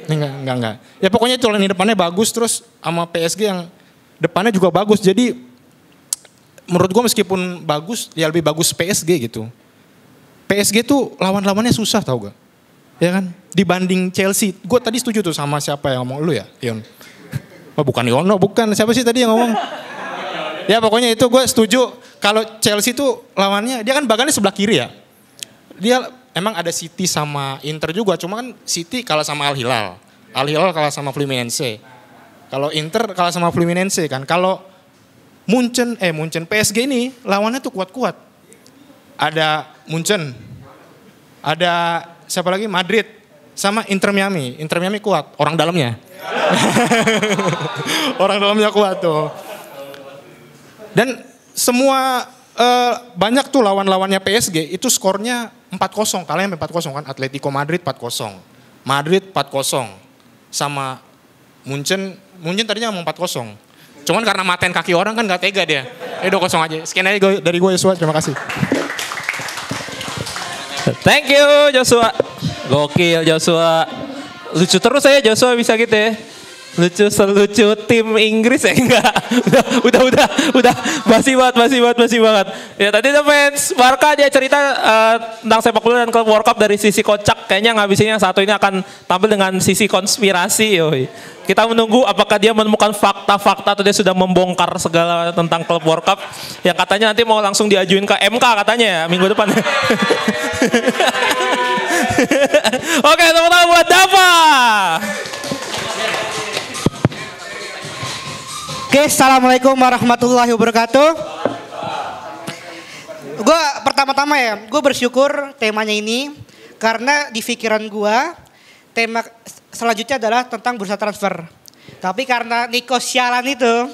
[SPEAKER 4] Enggak. Ya pokoknya itu lini depannya bagus, terus sama PSG yang depannya juga bagus. Jadi menurut gue meskipun bagus, ya lebih bagus PSG gitu. PSG tuh lawan-lawannya susah tau gak? Ya kan? Dibanding Chelsea. Gue tadi setuju tuh sama siapa yang ngomong, lu ya Ion? Oh bukan Iono, bukan. Siapa sih tadi yang ngomong? Ya pokoknya itu gue setuju. Kalau Chelsea tuh lawannya, dia kan bagannya sebelah kiri ya. Dia emang ada City sama Inter juga, cuma kan City kalah sama Al Hilal. Al Hilal kalah sama Fluminense. Kalau Inter kalah sama Fluminense kan. Kalau Munchen PSG ini lawannya tuh kuat-kuat. Ada Munchen, ada siapa lagi? Madrid, sama Inter Miami. Inter Miami kuat, orang dalamnya. Orang dalamnya kuat tuh. Dan semua banyak tuh lawan-lawannya PSG itu skornya 4-0, kalahnya 4-0 kan. Atletico Madrid 4-0, Madrid 4-0, sama Munchen tadinya mau 4-0. Cuman karena matain kaki orang kan gak tega dia. 2-0 aja. Sekian aja dari gue Joshua, terima kasih.
[SPEAKER 2] Thank you Joshua. Gokil Joshua. Lucu terus ya Joshua bisa gitu ya. Lucu tim Inggris ya enggak. Udah basi banget. Ya tadi ada fans Barca dia cerita tentang sepak bola dan klub World Cup dari sisi kocak. Kayaknya ngabisinnya satu ini akan tampil dengan sisi konspirasi. Yoi. Kita menunggu apakah dia menemukan fakta-fakta atau dia sudah membongkar segala tentang klub World Cup. Yang katanya nanti mau langsung diajuin ke MK katanya ya minggu depan. Oke, tepuk tangan buat Dava.
[SPEAKER 14] Oke, assalamualaikum warahmatullahi wabarakatuh. Gue pertama-tama ya, gue bersyukur temanya ini karena di pikiran gue tema selanjutnya adalah tentang bursa transfer. Tapi karena Niko sialan itu,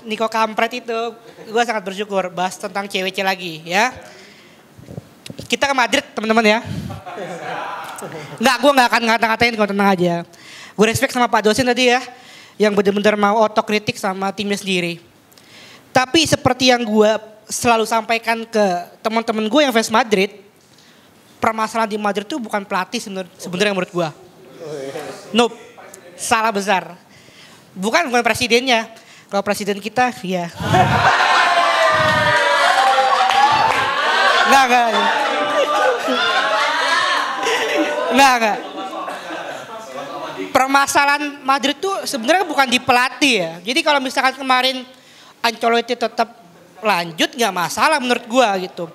[SPEAKER 14] Niko kampret itu, gue sangat bersyukur bahas tentang CWC lagi ya. Kita ke Madrid teman-teman ya. Enggak, gue gak akan ngata-ngatain, kau tenang aja. Gue respect sama Pak dosen tadi ya, yang benar-benar mau otokritik sama timnya sendiri. Tapi seperti yang gue selalu sampaikan ke teman-teman gue yang fans Madrid, permasalahan di Madrid itu bukan pelatih sebenarnya menurut gue. Nope, salah besar. Bukan presidennya. Kalau presiden kita, ya. Enggak. Permasalahan Madrid tuh sebenarnya bukan di pelatih ya. Jadi kalau misalkan kemarin Ancelotti tetap lanjut nggak masalah menurut gua gitu.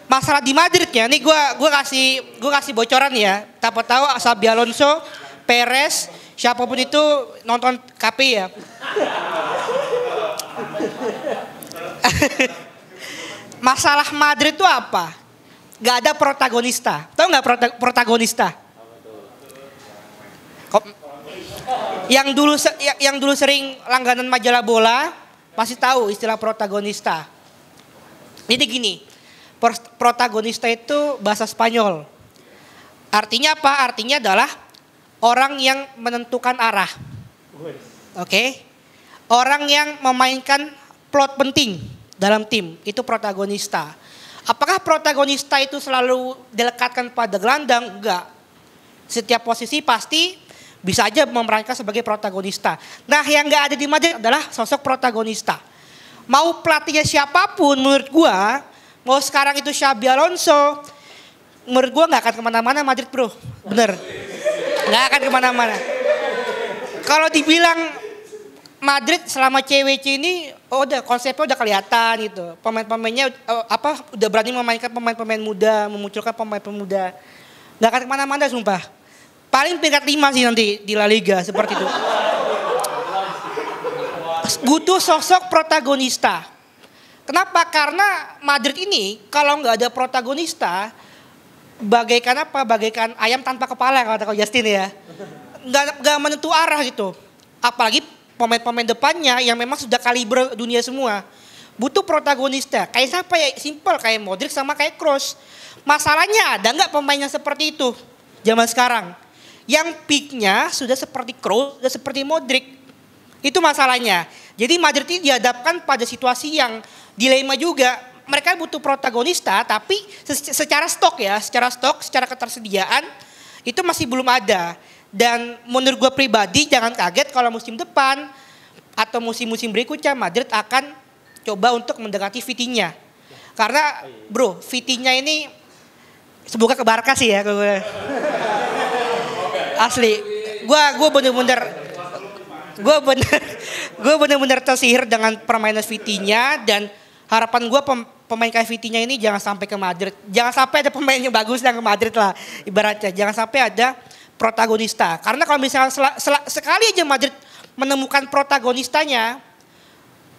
[SPEAKER 14] Masalah di Madridnya nih gua kasih bocoran ya. Siapa tahu Xabi Alonso, Perez, siapapun itu nonton KPI ya. Masalah Madrid itu apa? Gak ada protagonista. Tahu nggak protagonista? Yang dulu sering langganan majalah bola pasti tahu istilah protagonista. Jadi gini, protagonista itu bahasa Spanyol. Artinya apa? Artinya adalah orang yang menentukan arah. Oke? Orang yang memainkan plot penting dalam tim, itu protagonista. Apakah protagonista itu selalu dilekatkan pada gelandang? Enggak. Setiap posisi pasti bisa aja memerankan sebagai protagonista. Nah yang gak ada di Madrid adalah sosok protagonista. Mau pelatihnya siapapun menurut gua, mau sekarang itu Xabi Alonso, menurut gua gak akan kemana-mana Madrid bro. Bener. Gak akan kemana-mana. Kalau dibilang Madrid selama CWC ini, udah konsepnya udah kelihatan gitu. Pemain-pemainnya udah berani memainkan pemain-pemain muda, memunculkan pemain pemuda. Gak akan kemana-mana sumpah. Paling peringkat 5 sih nanti di La Liga seperti itu. Butuh sosok protagonista. Kenapa? Karena Madrid ini kalau nggak ada protagonista, bagaikan apa? Bagaikan ayam tanpa kepala kata kau Justin ya. Nggak menentu arah gitu. Apalagi pemain-pemain depannya yang memang sudah kaliber dunia semua. Butuh protagonista. Kayak siapa ya? Simple kayak Modric sama kayak Kroos. Masalahnya ada nggak pemainnya seperti itu zaman sekarang? Yang peaknya sudah seperti Kroos, sudah seperti Modric. Itu masalahnya. Jadi Madrid ini dihadapkan pada situasi yang dilema juga. mereka butuh protagonista, tapi secara stok ya, secara ketersediaan itu masih belum ada. Dan menurut gue pribadi jangan kaget kalau musim depan atau musim-musim berikutnya Madrid akan coba untuk mendekati Vitinha. Karena bro, Vitinha ini semoga ke Barca sih ya. Asli, gue bener-bener tersihir dengan permainan Vitinha dan harapan gue pemain kayak Vitinha ini jangan sampai ke Madrid. Jangan sampai ada pemain yang bagus yang ke Madrid lah ibaratnya. Jangan sampai ada protagonista. Karena kalau misalnya sekali aja Madrid menemukan protagonistanya,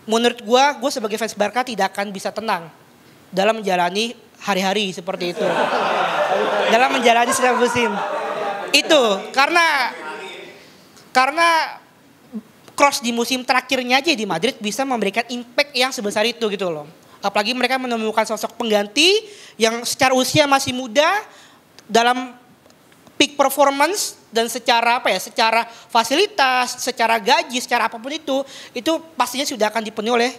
[SPEAKER 14] menurut gue sebagai fans Barca tidak akan bisa tenang dalam menjalani hari-hari seperti itu. Dalam menjalani setiap musim. Itu karena Kroos di musim terakhirnya aja di Madrid bisa memberikan impact yang sebesar itu gitu loh. Apalagi mereka menemukan sosok pengganti yang secara usia masih muda dalam peak performance dan secara secara fasilitas, secara gaji, secara apapun itu pastinya sudah akan dipenuhi oleh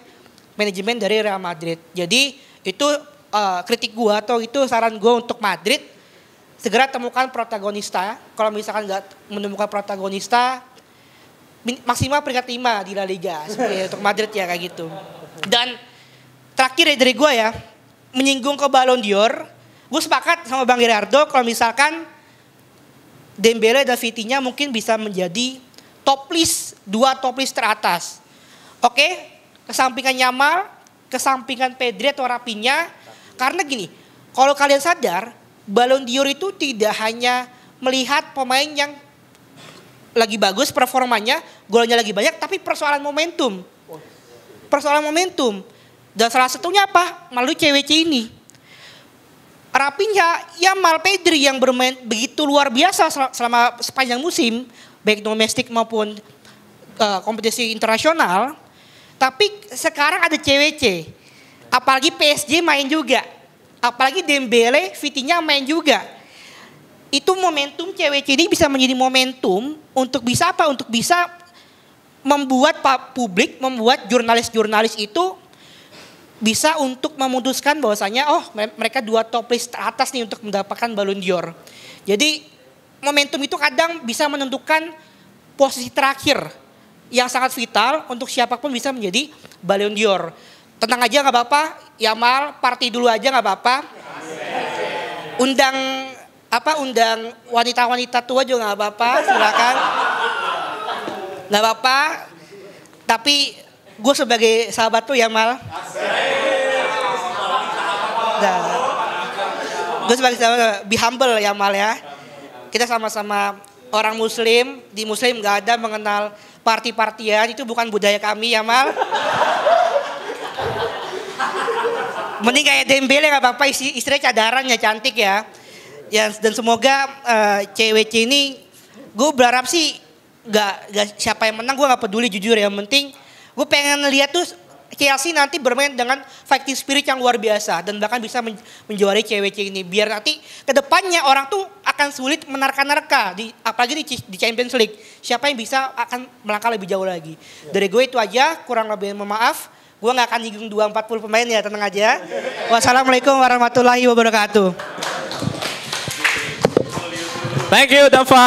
[SPEAKER 14] manajemen dari Real Madrid. Jadi itu kritik gua atau itu saran gua untuk Madrid, segera temukan protagonista. Kalau misalkan nggak menemukan protagonista, maksimal peringkat 5 di La Liga untuk Madrid ya kayak gitu. Dan terakhir dari gue ya, menyinggung ke Ballon d'Or, gue sepakat sama Bang Gerardo kalau misalkan Dembele dan Vitinha mungkin bisa menjadi dua top list teratas. Oke, kesampingan Yamal, kesampingan Pedri atau Rafinha. Karena gini, kalau kalian sadar, Ballon d'Or itu tidak hanya melihat pemain yang lagi bagus performanya, golnya lagi banyak, tapi persoalan momentum. Dan salah satunya apa? Melalui CWC ini. Rafinha, Yamal, Pedri yang bermain begitu luar biasa selama sepanjang musim, baik domestik maupun kompetisi internasional. Tapi sekarang ada CWC. Apalagi PSG main juga. Apalagi Dembele, Vitinha main juga. Itu momentum CWC ini bisa menjadi momentum untuk bisa apa? Untuk bisa membuat publik, membuat jurnalis-jurnalis itu bisa untuk memutuskan bahwasanya mereka dua top list teratas nih untuk mendapatkan Ballon d'Or. Jadi momentum itu kadang bisa menentukan posisi terakhir yang sangat vital untuk siapapun bisa menjadi Ballon d'Or. Tenang aja nggak apa-apa, Yamal party dulu aja nggak apa-apa. Undang wanita-wanita tua juga nggak apa-apa, silakan. Nggak apa-apa. Tapi gue sebagai sahabat tuh Yamal. Gue sebagai sahabat, be humble Yamal ya. Kita sama-sama orang Muslim, di Muslim nggak ada mengenal party-partyan, itu bukan budaya kami Yamal. Mending kayak Dembele nggak apa-apa, istrinya cadaran ya, cantik ya. Dan semoga CWC ini gue berharap sih gak siapa yang menang gue gak peduli jujur ya. Yang penting gue pengen lihat tuh Chelsea nanti bermain dengan fighting spirit yang luar biasa dan bahkan bisa menjuarai CWC ini. Biar nanti kedepannya orang tuh akan sulit menerka-nerka apalagi di Champions League. Siapa yang bisa akan melangkah lebih jauh lagi. Dari gue itu aja, kurang lebih maaf. Gue gak akan nyinggung 240 pemain ya, tenang aja. Wassalamualaikum warahmatullahi wabarakatuh.
[SPEAKER 2] Thank you Dava.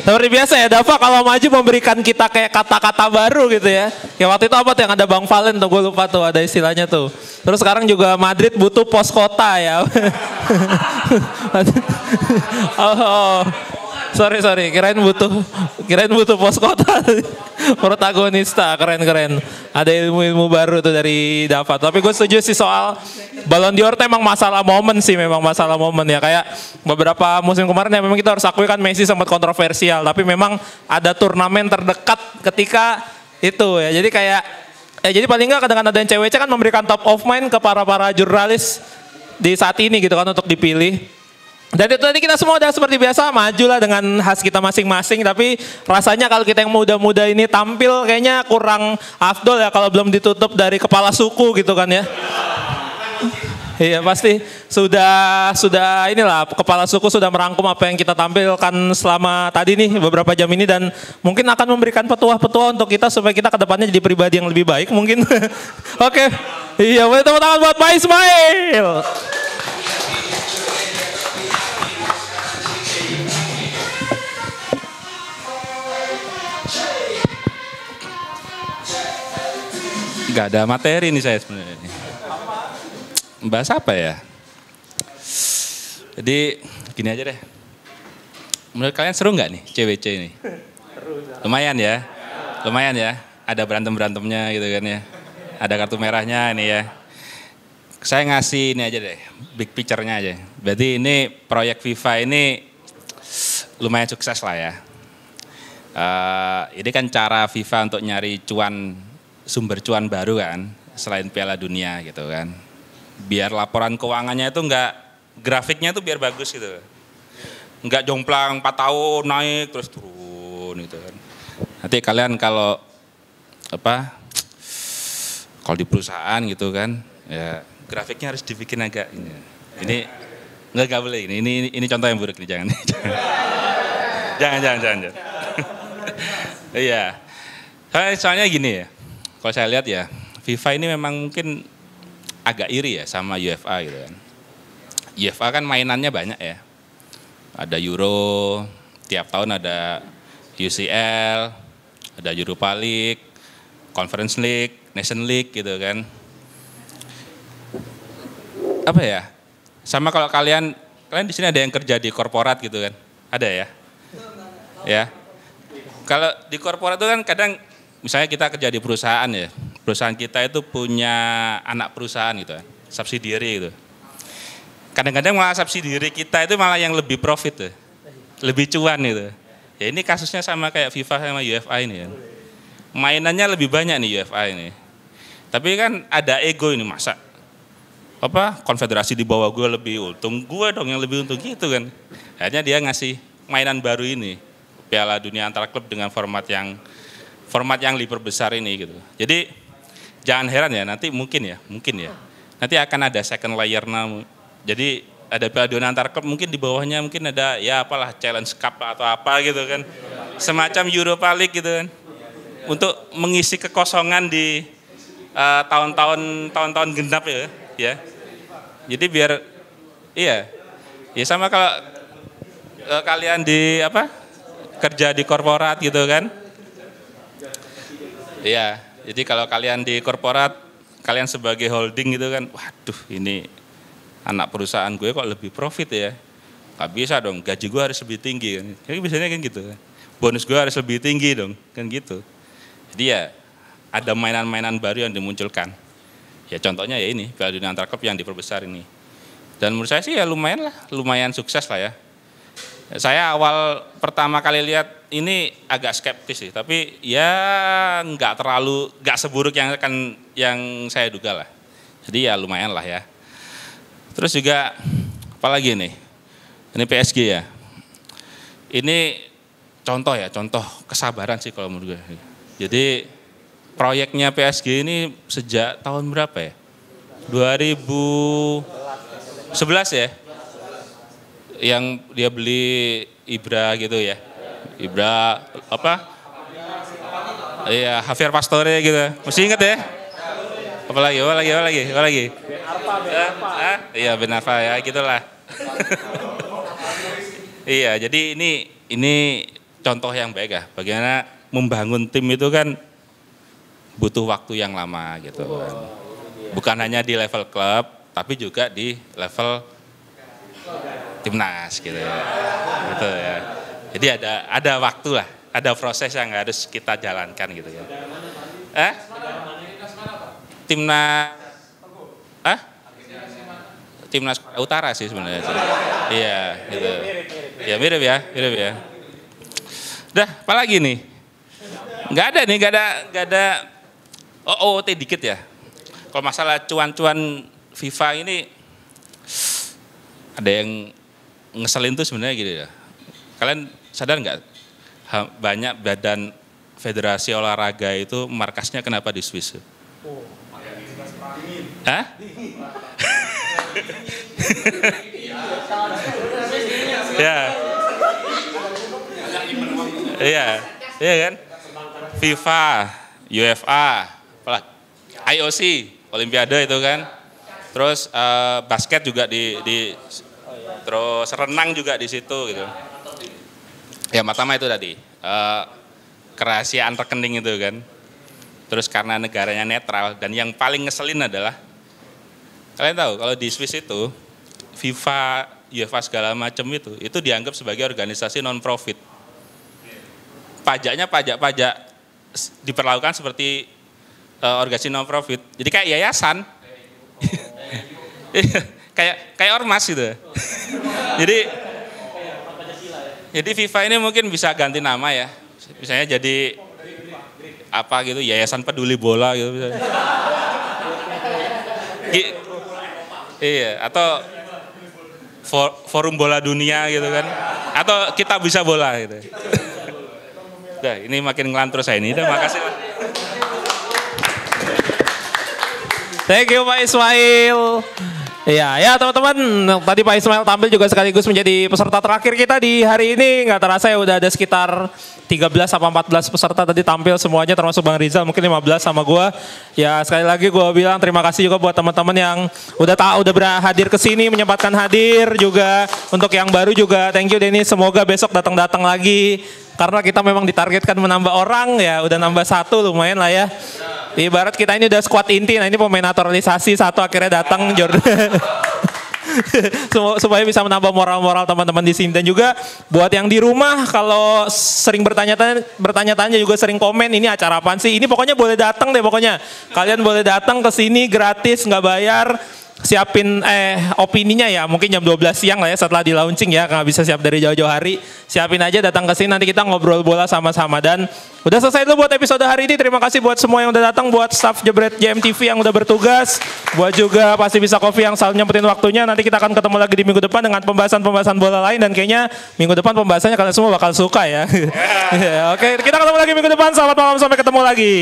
[SPEAKER 2] Seperti biasa ya, Dava kalau maju memberikan kita kayak kata-kata baru gitu ya. Ya waktu itu apa tuh yang ada Bang Valen tuh, gue lupa tuh ada istilahnya tuh. Terus sekarang juga Madrid butuh pos kota ya. Sorry, kirain butuh pos kota. Protagonista, keren. Ada ilmu-ilmu baru tuh dari Dava. Tapi gue setuju sih soal Ballon d'Or itu emang masalah momen sih, memang masalah momen ya. Kayak beberapa musim kemarin ya memang kita harus akui kan Messi sempat kontroversial. Tapi memang ada turnamen terdekat ketika itu ya. Jadi kayak, jadi paling nggak dengan adanya CWC kan memberikan top of mind ke para jurnalis di saat ini gitu kan untuk dipilih. Dan itu tadi kita semua udah seperti biasa majulah dengan khas kita masing-masing. Tapi rasanya kalau kita yang muda-muda ini tampil kayaknya kurang afdol ya kalau belum ditutup dari kepala suku gitu kan ya. Iya pasti sudah inilah kepala suku sudah merangkum apa yang kita tampilkan selama tadi nih beberapa jam ini dan mungkin akan memberikan petua-petua untuk kita supaya kita ke depannya jadi pribadi yang lebih baik mungkin. Oke. Iya, boleh tepuk tangan buat Pak Ismail.
[SPEAKER 15] Gak ada materi nih saya sebenarnya. Bahas apa ya? Jadi gini aja deh. Menurut kalian seru nggak nih CWC ini? Lumayan ya, lumayan ya. Ada berantem-berantemnya gitu kan ya. Ada kartu merahnya ini ya. Saya ngasih ini aja deh, big picture-nya aja. Berarti ini proyek FIFA ini lumayan sukses lah ya. Ini kan cara FIFA untuk nyari sumber cuan baru kan, selain Piala Dunia gitu kan. Biar laporan keuangannya itu grafiknya itu biar bagus gitu. Enggak jomplang 4 tahun naik terus turun gitu kan. Nanti kalian kalau di perusahaan gitu kan, ya grafiknya harus dibikin agak ini. Ini enggak boleh ini contoh yang buruk nih, jangan. jangan. Iya. Soalnya gini ya. Kalau saya lihat ya, FIFA ini memang mungkin agak iri ya sama UEFA gitu kan. UEFA kan mainannya banyak ya. Ada Euro, tiap tahun ada UCL, ada Europa League, Conference League, Nation League gitu kan. Apa ya? Sama kalau kalian di sini ada yang kerja di korporat gitu kan. Ada ya? Ya. Kalau di korporat itu kan kadang misalnya kita kerja di perusahaan ya. Perusahaan kita itu punya anak perusahaan gitu kan, subsidiary gitu. Kadang-kadang malah subsidiary kita itu malah yang lebih profit tuh, lebih cuan gitu. Ya ini kasusnya sama kayak FIFA sama UEFA ini ya. Mainannya lebih banyak nih UEFA ini. Tapi kan ada ego ini, masa konfederasi di bawah gue lebih untung, gue dong yang lebih untung gitu kan. Akhirnya dia ngasih mainan baru ini, Piala Dunia antar klub dengan format yang diperbesar ini gitu. Jadi jangan heran ya, nanti mungkin ya, nanti akan ada second layer jadi ada Piala Dunia antar klub, mungkin di bawahnya mungkin ada ya apalah Challenge Cup atau apa gitu kan, semacam Europa League gitu kan, untuk mengisi kekosongan di tahun-tahun genap ya. Jadi biar ya sama kalau kalian di kerja di korporat gitu kan, iya. Jadi kalau kalian di korporat, kalian sebagai holding gitu kan, waduh ini anak perusahaan gue kok lebih profit ya. Gak bisa dong, gaji gue harus lebih tinggi kan. Jadi biasanya kan gitu. Bonus gue harus lebih tinggi dong, kan gitu. Jadi ya ada mainan-mainan baru yang dimunculkan. Ya contohnya ya ini, Piala Dunia antar klub yang diperbesar ini. Dan menurut saya sih ya lumayan sukses lah ya. Saya awal pertama kali lihat ini agak skeptis sih, tapi ya nggak seburuk yang saya duga lah. Jadi ya lumayan lah ya. Terus juga apalagi nih, ini PSG ya. Ini contoh kesabaran sih kalau menurut gue. Jadi proyeknya PSG ini sejak tahun berapa ya? 2011 ya. Yang dia beli Ibra gitu ya. Ibra Iya, Javier Pastore gitu. Mesti inget ya? Apa lagi? Iya, Ben Arfa ya, gitulah. Iya, jadi ini contoh yang baik ya. Bagaimana membangun tim itu kan butuh waktu yang lama gitu kan. Bukan hanya di level klub, tapi juga di level timnas gitu ya. Gitu ya. Jadi ada waktu lah, ada proses yang harus kita jalankan gitu ya. Timnas Utara sih sebenarnya. Iya, gitu. Ya mirip ya. Udah, apalagi nih? Nggak ada. OOT dikit ya. Kalau masalah cuan-cuan FIFA ini ada yang ngeselin tuh sebenarnya gitu ya. Kalian sadar nggak? Banyak badan federasi olahraga itu markasnya kenapa di Swiss? Ya. Iya, iya kan? FIFA, UEFA, apalah, IOC, Olimpiade itu kan. Terus basket juga terus renang juga di situ gitu. Ya pertama itu tadi kerahasiaan rekening itu kan. Terus karena negaranya netral dan yang paling ngeselin adalah kalian tahu kalau di Swiss itu FIFA, UEFA segala macam itu dianggap sebagai organisasi non profit. Pajaknya pajak diperlakukan seperti organisasi non profit. Jadi kayak yayasan. kayak ormas gitu. jadi FIFA ini mungkin bisa ganti nama ya. Misalnya jadi apa gitu, Yayasan Peduli Bola gitu misalnya. Iya, atau Forum Bola Dunia gitu kan. Atau Kita Bisa Bola gitu. Udah, ini makin ngelantur saya ini. Udah, makasih lah.
[SPEAKER 2] Thank you Pak Ismail. Ya teman-teman, tadi Pak Ismail tampil juga sekaligus menjadi peserta terakhir kita di hari ini. Nggak terasa ya udah ada sekitar 13 apa 14 peserta tadi tampil semuanya termasuk Bang Rizal, mungkin 15 sama gue. Ya sekali lagi gue bilang terima kasih juga buat teman-teman yang udah hadir ke sini, menyempatkan hadir juga. Untuk yang baru juga thank you Denny, semoga besok datang-datang lagi. Karena kita memang ditargetkan menambah orang ya, udah nambah 1 lumayan lah ya. Ibarat kita ini udah squad inti, nah ini pemain naturalisasi 1 akhirnya datang Jordan. Supaya bisa menambah moral-moral teman-teman di sini. Dan juga buat yang di rumah kalau sering bertanya-tanya juga sering komen ini acara apaan sih. Ini pokoknya boleh datang deh pokoknya. Kalian boleh datang ke sini gratis, nggak bayar. Siapin opininya ya mungkin jam 12 siang lah ya setelah di launching ya, nggak bisa siap dari jauh-jauh hari. Siapin aja datang ke sini, nanti kita ngobrol bola sama-sama. Dan udah selesai dulu buat episode hari ini. Terima kasih buat semua yang udah datang, buat staff Jebret JMTV yang udah bertugas, buat juga Pasti Bisa Coffee yang selalu nyempetin waktunya. Nanti kita akan ketemu lagi di minggu depan dengan pembahasan-pembahasan bola lain, dan kayaknya minggu depan pembahasannya kalian semua bakal suka ya. Oke, kita ketemu lagi minggu depan. Selamat malam, sampai ketemu lagi.